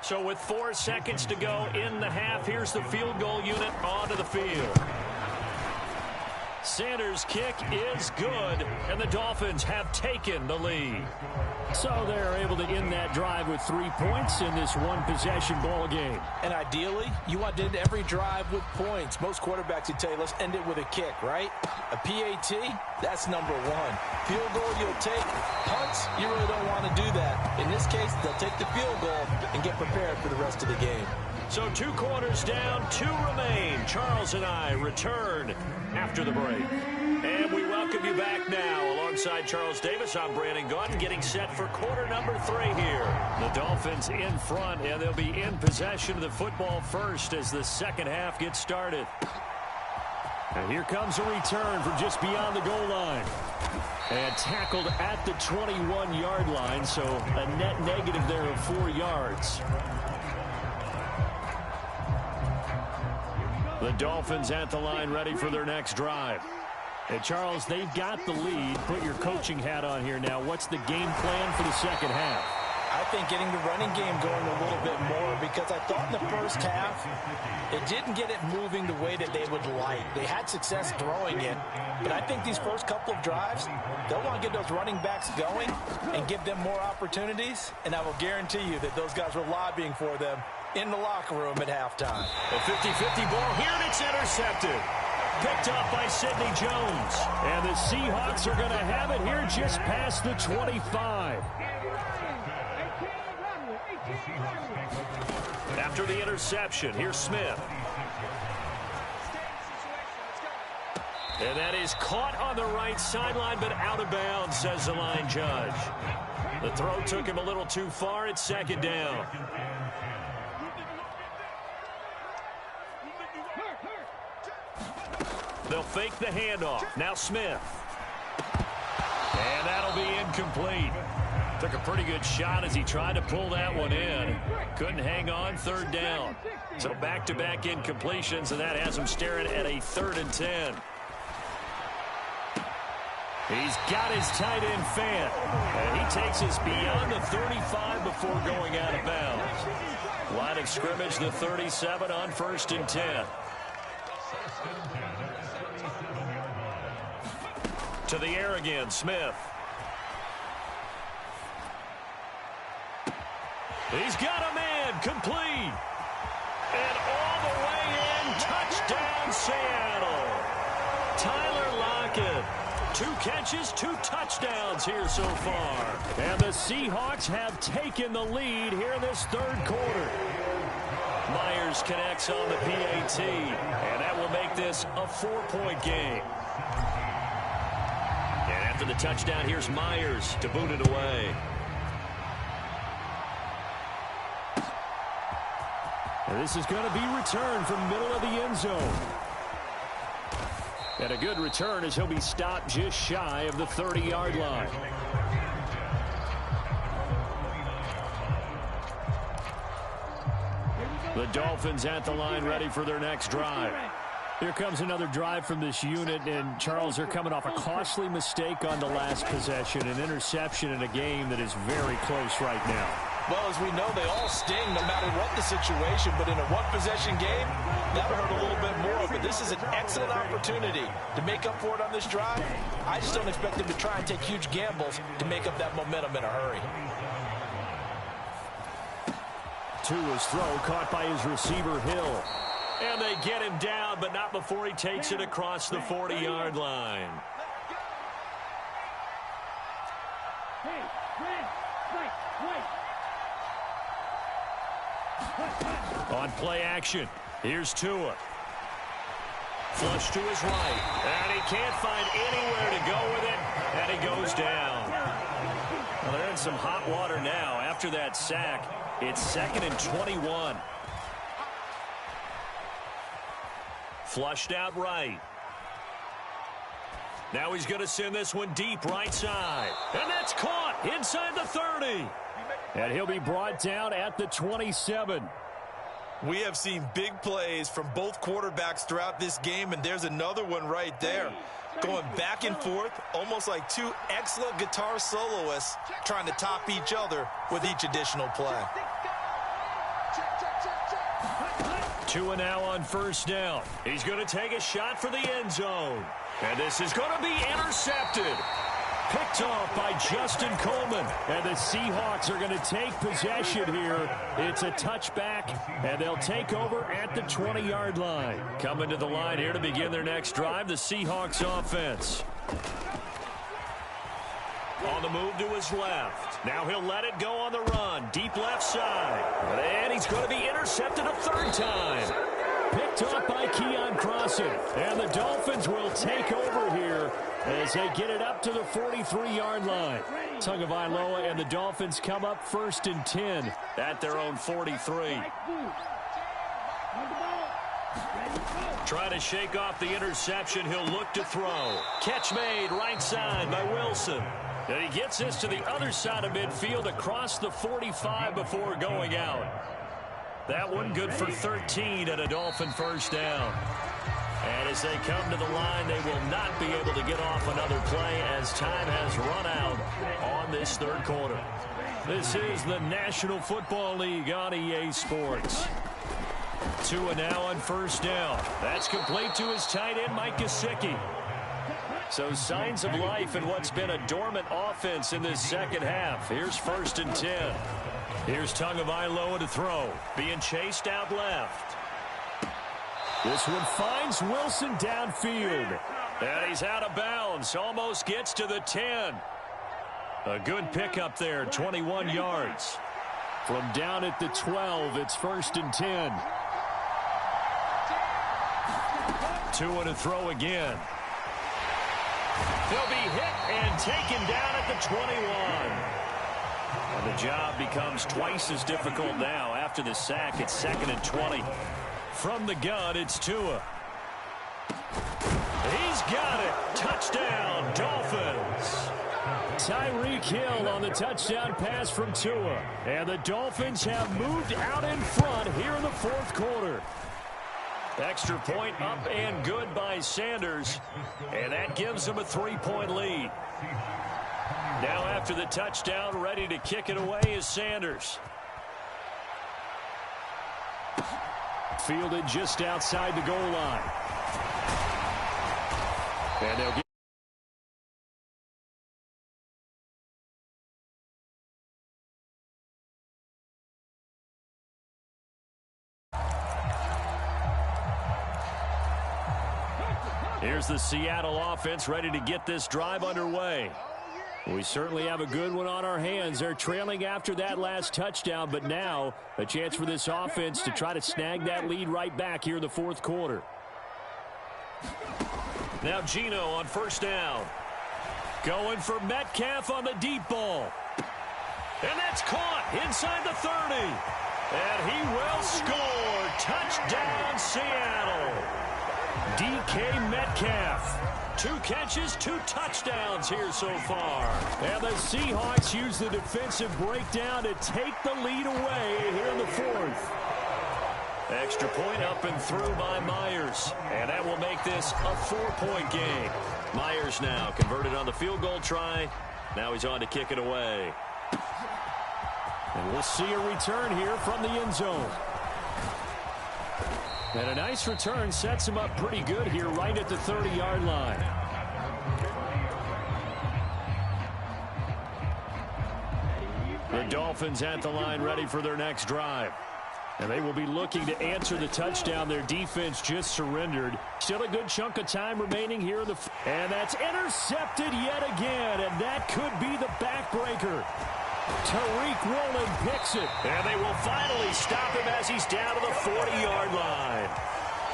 So with 4 seconds to go in the half, here's the field goal unit onto the field. Sanders' kick is good, and the Dolphins have taken the lead. So they're able to end that drive with 3 points in this one-possession ball game.
And ideally, you want to end every drive with points. Most quarterbacks would tell you, let's end it with a kick, right? A PAT, that's number one. Field goal, you'll take. Punts, you really don't want to do that. In this case, they'll take the field goal and get prepared for the rest of the game.
So 2 quarters down, 2 remain. Charles and I return after the break. And we welcome you back now. Alongside Charles Davis, I'm Brandon Gunn, getting set for quarter number 3 here. The Dolphins in front, and they'll be in possession of the football first as the second half gets started. And here comes a return from just beyond the goal line. And tackled at the 21-yard line, so a net negative there of 4 yards. The Dolphins at the line ready for their next drive. And Charles, they've got the lead. Put your coaching hat on here now. What's the game plan for the second half?
I think getting the running game going a little bit more, because I thought in the first half it didn't get it moving the way that they would like. They had success throwing it, but I think these first couple of drives, they'll want to get those running backs going and give them more opportunities, and I will guarantee you that those guys were lobbying for them in the locker room at halftime.
A 50-50 ball here, and it's intercepted. Picked up by Sidney Jones. And the Seahawks are going to have it here just past the 25. After the interception, here's Smith. And that is caught on the right sideline, but out of bounds, says the line judge. The throw took him a little too far. It's second down. They'll fake the handoff. Now Smith. And that'll be incomplete. Took a pretty good shot as he tried to pull that one in. Couldn't hang on, third down. So back-to-back incompletions, and that has him staring at a 3rd and 10. He's got his tight end fan. And he takes us beyond the 35 before going out of bounds. Line of scrimmage, the 37 on 1st and 10. To the air again, Smith. He's got a man, complete. And all the way in, touchdown Seattle. Tyler Lockett. 2 catches, 2 touchdowns here so far. And the Seahawks have taken the lead here in this 3rd quarter. Myers connects on the PAT, and that will make this a 4-point game. And after the touchdown, here's Myers to boot it away. And this is going to be returned from middle of the end zone. And a good return as he'll be stopped just shy of the 30-yard line. The Dolphins at the line ready for their next drive. Here comes another drive from this unit, and Charles, they're coming off a costly mistake on the last possession, an interception in a game that is very close right now.
Well, as we know, they all sting no matter what the situation, but in a one-possession game, that'll hurt a little bit more. But this is an excellent opportunity to make up for it on this drive. I just don't expect them to try and take huge gambles to make up that momentum in a hurry.
Tua's throw caught by his receiver, Hill. And they get him down, but not before he takes it across the 40-yard line. On play action, here's Tua. Flush to his right, and he can't find anywhere to go with it, and he goes down. Well, they're in some hot water now. After that sack, it's 2nd and 21. Flushed out right. Now he's going to send this one deep right side. And that's caught inside the 30. And he'll be brought down at the 27.
We have seen big plays from both quarterbacks throughout this game, and there's another one right there. Going back and forth, almost like 2 excellent guitar soloists trying to top each other with each additional play.
Tua now on first down. He's going to take a shot for the end zone. And this is going to be intercepted. Picked off by Justin Coleman. And the Seahawks are going to take possession here. It's a touchback, and they'll take over at the 20-yard line. Coming to the line here to begin their next drive, the Seahawks offense. On the move to his left. Now he'll let it go on the run. Deep left side. And he's going to be intercepted a third time. Picked off by Keon Crossan. And the Dolphins will take over here as they get it up to the 43-yard line. Tagovailoa and the Dolphins come up 1st and 10 at their own 43. Trying to shake off the interception. He'll look to throw. Catch made right side by Wilson. And he gets this to the other side of midfield across the 45 before going out. That one good for 13 and a Dolphin first down. And as they come to the line, they will not be able to get off another play as time has run out on this third quarter. This is the National Football League on EA Sports. Tua now on first down. That's complete to his tight end, Mike Gesicki. So signs of life in what's been a dormant offense in this second half. Here's 1st and 10. Here's Tagovailoa to throw. Being chased out left. This one finds Wilson downfield. And he's out of bounds. Almost gets to the 10. A good pickup there, 21 yards. From down at the 12, it's 1st and 10. Tua to throw again. He'll be hit and taken down at the 21. And the job becomes twice as difficult now after the sack. It's 2nd and 20. From the gun, it's Tua. He's got it. Touchdown, Dolphins. Tyreek Hill on the touchdown pass from Tua. And the Dolphins have moved out in front here in the fourth quarter. Extra point up and good by Sanders. And that gives them a 3-point lead. Now after the touchdown, ready to kick it away is Sanders. Fielded just outside the goal line. And they'll get Here's the Seattle offense ready to get this drive underway. We certainly have a good one on our hands. They're trailing after that last touchdown, but now a chance for this offense to try to snag that lead right back here in the fourth quarter. Now Geno on first down. Going for Metcalf on the deep ball. And that's caught inside the 30. And he will score. Touchdown, Seattle. DK Metcalf. 2 catches, 2 touchdowns here so far. And the Seahawks use the defensive breakdown to take the lead away here in the fourth. Extra point up and through by Myers. And that will make this a 4-point game. Myers now converted on the field goal try. Now he's on to kick it away. And we'll see a return here from the end zone. And a nice return sets him up pretty good here right at the 30-yard line. The Dolphins at the line ready for their next drive. And they will be looking to answer the touchdown their defense just surrendered. Still a good chunk of time remaining here in the... And that's intercepted yet again. And that could be the backbreaker. Tariq Woolen picks it. And they will finally stop him as he's down to the 40-yard line.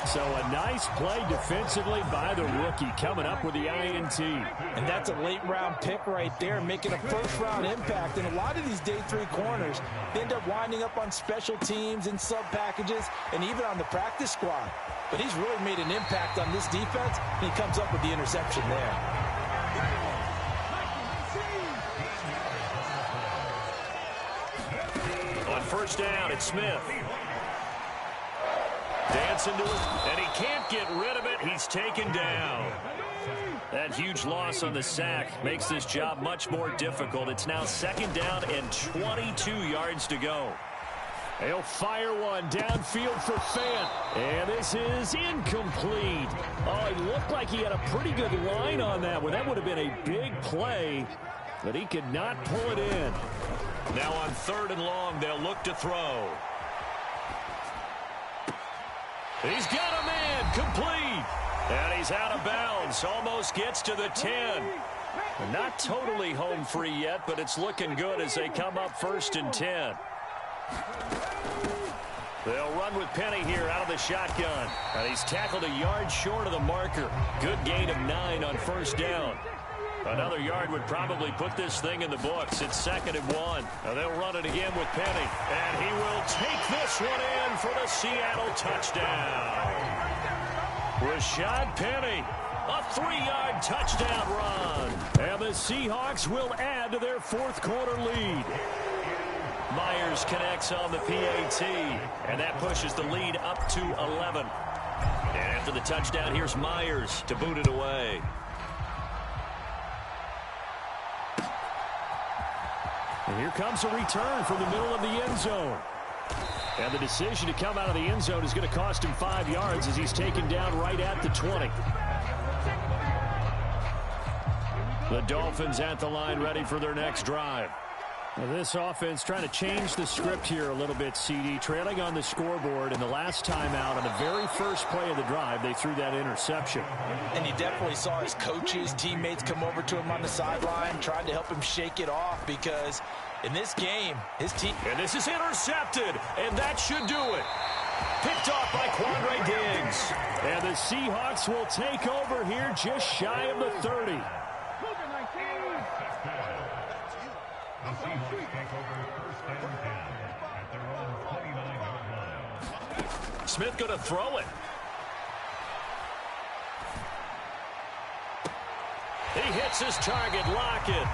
So a nice play defensively by the rookie coming up with the INT.
And that's a late-round pick right there, making a first-round impact. And a lot of these day 3 corners end up winding up on special teams and sub-packages and even on the practice squad. But he's really made an impact on this defense, and he comes up with the interception there.
On first down, it's Smith. Dancing to it, and he can't get rid of it. He's taken down. That huge loss on the sack makes this job much more difficult. It's now 2nd down and 22 yards to go. He'll fire one downfield for Fant. And this is incomplete. Oh, it looked like he had a pretty good line on that one. That would have been a big play, but he could not pull it in. Now on 3rd and long, they'll look to throw. He's got a man, complete. And he's out of bounds, almost gets to the 10. Not totally home free yet, but it's looking good as they come up 1st and 10. They'll run with Penny here out of the shotgun. And he's tackled a yard short of the marker. Good gain of 9 on 1st down. Another yard would probably put this thing in the books. It's 2nd and 1. Now they'll run it again with Penny. And he will take this one in for the Seattle touchdown. Rashad Penny, a 3-yard touchdown run. And the Seahawks will add to their 4th quarter lead. Myers connects on the PAT. And that pushes the lead up to 11. And after the touchdown, here's Myers to boot it away. And here comes a return from the middle of the end zone. And the decision to come out of the end zone is going to cost him 5 yards as he's taken down right at the 20. The Dolphins at the line ready for their next drive. Now this offense trying to change the script here a little bit, CD. Trailing on the scoreboard, and the last time out on the very first play of the drive, they threw that interception.
And you definitely saw his coaches, teammates come over to him on the sideline, trying to help him shake it off because in this game, his team...
And this is intercepted, and that should do it. Picked off by Quandre Diggs. And the Seahawks will take over here just shy of the 30. Smith going to throw it. He hits his target, Lockett.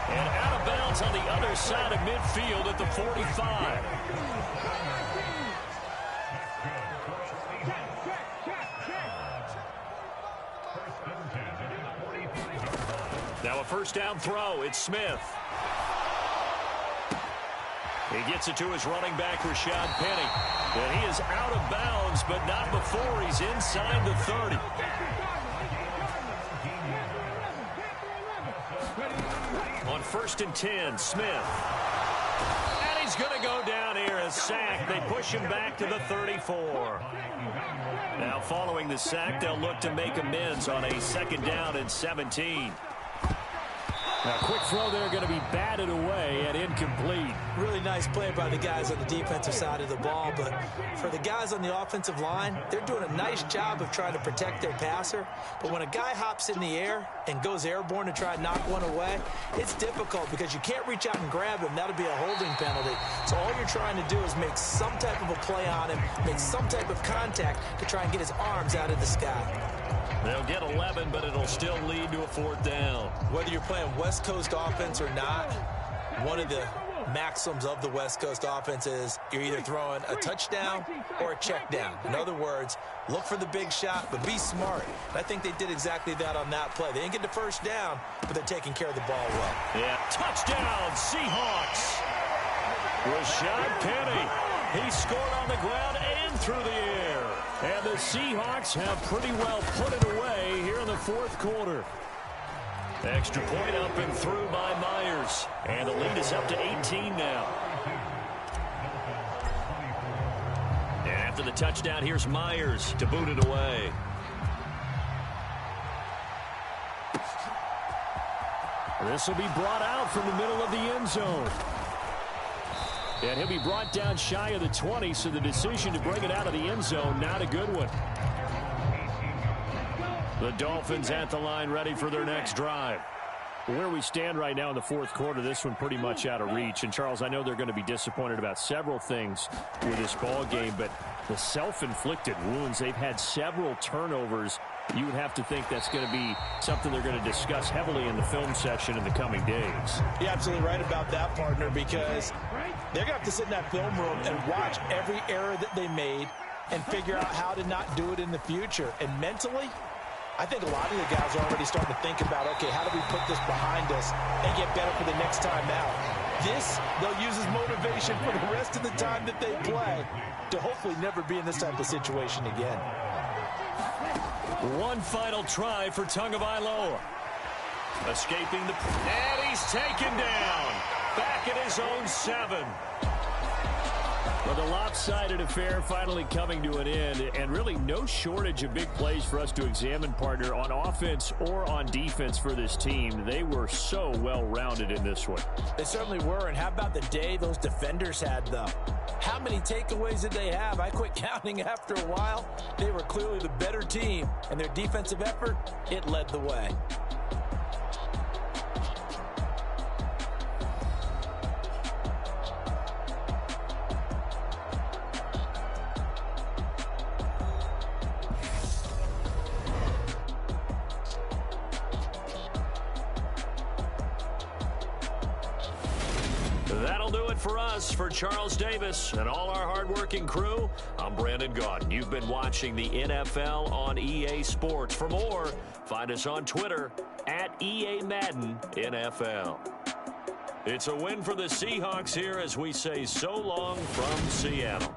And out of bounds on the other side of midfield at the 45. Now a 1st down throw. It's Smith. He gets it to his running back, Rashad Penny. And he is out of bounds, but not before he's inside the 30. On 1st and 10, Smith. And he's going to go down here, a sack. They push him back to the 34. Now following the sack, they'll look to make amends on a 2nd down and 17. Now, quick throw there, going to be batted away and incomplete.
Really nice play by the guys on the defensive side of the ball, but for the guys on the offensive line, they're doing a nice job of trying to protect their passer. But when a guy hops in the air and goes airborne to try and knock one away, it's difficult because you can't reach out and grab him. That'll be a holding penalty. So all you're trying to do is make some type of a play on him, make some type of contact to try and get his arms out of the sky.
They'll get 11, but it'll still lead to a 4th down.
Whether you're playing West Coast offense or not, one of the maxims of the West Coast offense is you're either throwing a touchdown or a check down. In other words, look for the big shot, but be smart. And I think they did exactly that on that play. They didn't get the 1st down, but they're taking care of the ball well.
Yeah, touchdown, Seahawks. Rashad Penny, he scored on the ground and through the air. And the Seahawks have pretty well put it away here in the 4th quarter. Extra point up and through by Myers. And the lead is up to 18 now. And after the touchdown, here's Myers to boot it away. This will be brought out from the middle of the end zone. And he'll be brought down shy of the 20, so the decision to bring it out of the end zone, not a good one. The Dolphins at the line ready for their next drive. Where we stand right now in the 4th quarter, this one pretty much out of reach. And, Charles, I know they're going to be disappointed about several things with this ball game, but the self-inflicted wounds, they've had several turnovers. You would have to think that's going to be something they're going to discuss heavily in the film session in the coming days.
You're absolutely right about that, partner, because they're going to have to sit in that film room and watch every error that they made and figure out how to not do it in the future. And mentally, I think a lot of the guys are already starting to think about, okay, how do we put this behind us and get better for the next time out? this they'll use as motivation for the rest of the time that they play to hopefully never be in this type of situation again.
One final try for Tagovailoa. Escaping the... And he's taken down. Back at his own 7. Well, the lopsided affair finally coming to an end, and really no shortage of big plays for us to examine, partner, on offense or on defense for this team. They were so well-rounded in this one.
They certainly were, and how about the day those defenders had, though? How many takeaways did they have? I quit counting after a while. They were clearly the better team, and their defensive effort, it led the way.
That'll do it for us. For Charles Davis and all our hardworking crew, I'm Brandon Gaudin. You've been watching the NFL on EA Sports. For more, find us on Twitter at EA Madden NFL. It's a win for the Seahawks here as we say so long from Seattle.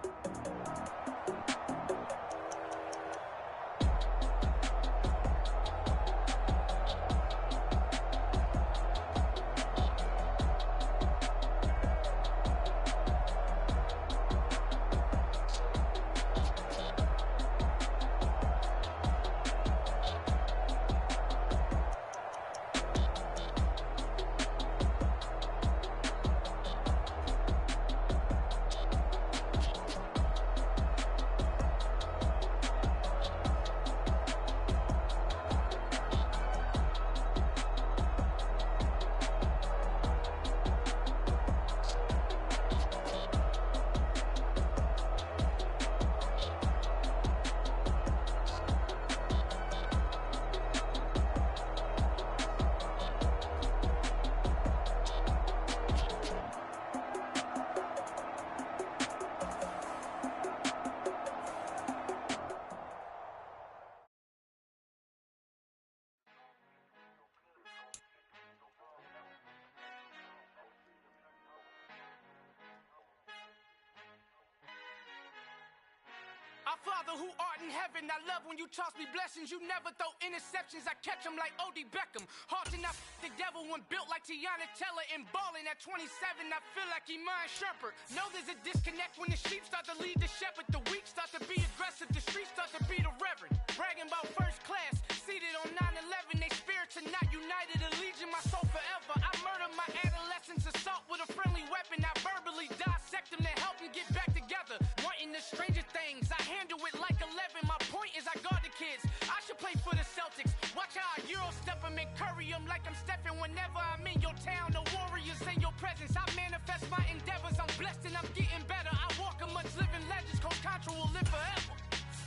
Our Father who art in heaven, I love when you toss me blessings. You never throw interceptions, I catch them like O.D. Beckham. Hard to not the devil when built like Tiana Teller and balling at 27. I feel like Iman Shepherd. Know there's a disconnect when the sheep start to lead the shepherd. The weak start to be aggressive, the streets start to be the reverend. Bragging about first class, seated on 9/11. They spirits are not united, a legion, my soul forever. I murder my adolescence, assault with a friendly weapon. I verbally dissect them to help them get back together. Wanting the stranger things, I handle it like 11. My point is I guard the kids. I should play for the Celtics. Watch how I Euro step them and curry them like I'm Stephen. Whenever I'm in your town, the Warriors in your presence. I manifest my endeavors. I'm blessed and I'm getting better. I walk amongst living legends. Coach Contra will live forever.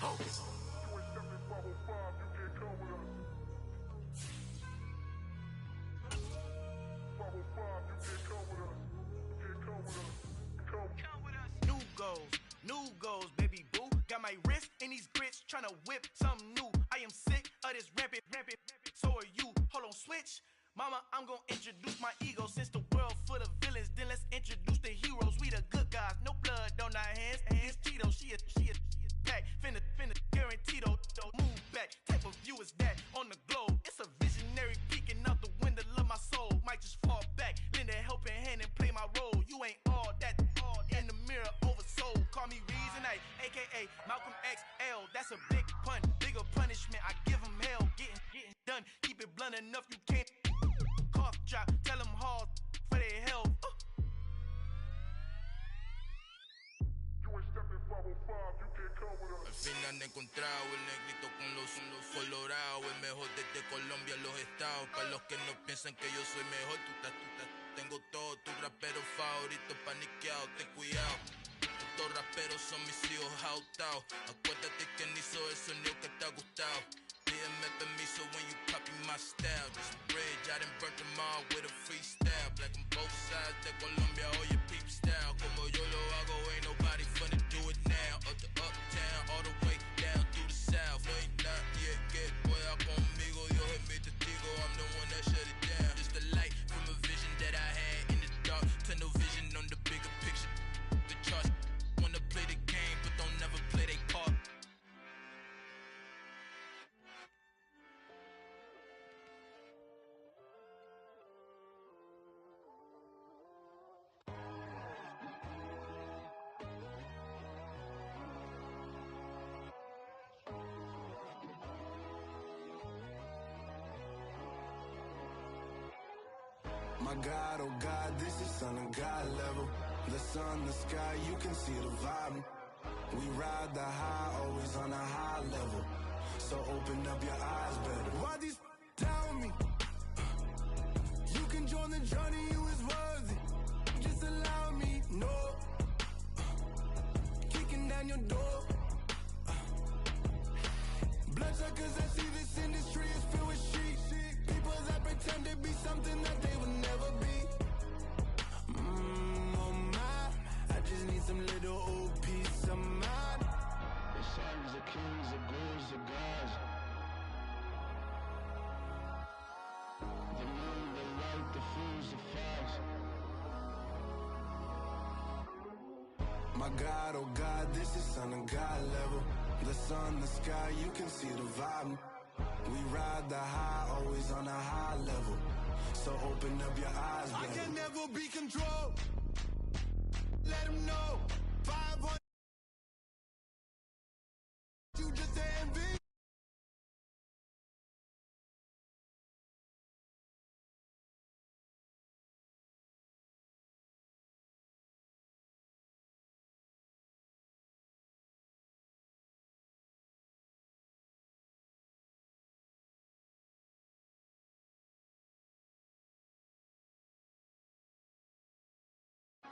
Oh.
New goals, baby boo. Got my wrist in these grits, tryna whip something new. I am sick of this rampant. So are you. Hold on, switch. Mama, I'm gonna introduce my ego. Since the world full of villains, then let's introduce the heroes. We the good guys, no blood on our hands. It's Tito, she a pack. Finna guaranteed, move back. Type of view is that on the globe? It's a visionary peeking out the window of my soul. Might just fall back, lend a helping hand and play my role. You ain't all that in the mirror oversold. Call me Reason A, aka Malcolm XL. That's a big pun, bigger punishment. I give him hell, getting done. Keep it blunt enough, you can't cough drop. Tell them hard for their health.
Al fin han encontrado el negrito con los colorados, el mejor desde Colombia, los estados. Para los que no piensan que yo soy mejor, tengo todo, tu rapero favorito paniqueado, ten cuidado. Estos raperos son mis hijos adoptados. Acuérdate que ni hizo el sonido que te ha gustado. Pídeme permiso when you copy my style. This bridge, I done burnt them all with a freestyle. Black on both sides de Colombia, oye peep style. Como yo lo hago, ain't nobody finna do it now. Up to uptown, all the way down through the south. No ain't not yet, que pueda conmigo. Dios es mi testigo, I'm the one that shut it down. Just a light from a vision that I had in the dark. To no
My God, oh God, this is son of God level. The sun, the sky, you can see the vibe. We ride the high, always on a high level. So open up your eyes better. Why these tell me? You can join the journey, you is worthy. Just allow me, no. Kicking down your door. Bloodsuckers, I see this industry is filled with sheep. People that pretend to be something that they will never be. Oh my, I just need some little old peace of mind. The sons are kings, the ghouls, the gods. The moon, the light, the fools, the facts. My God, oh God, this is son of God level. The sun, the sky, you can see the vibe. We ride the high, always on a high level. So open up your eyes, baby. I can never be controlled. Let them know. 500. You just envy.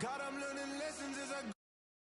God, I'm learning lessons as I go.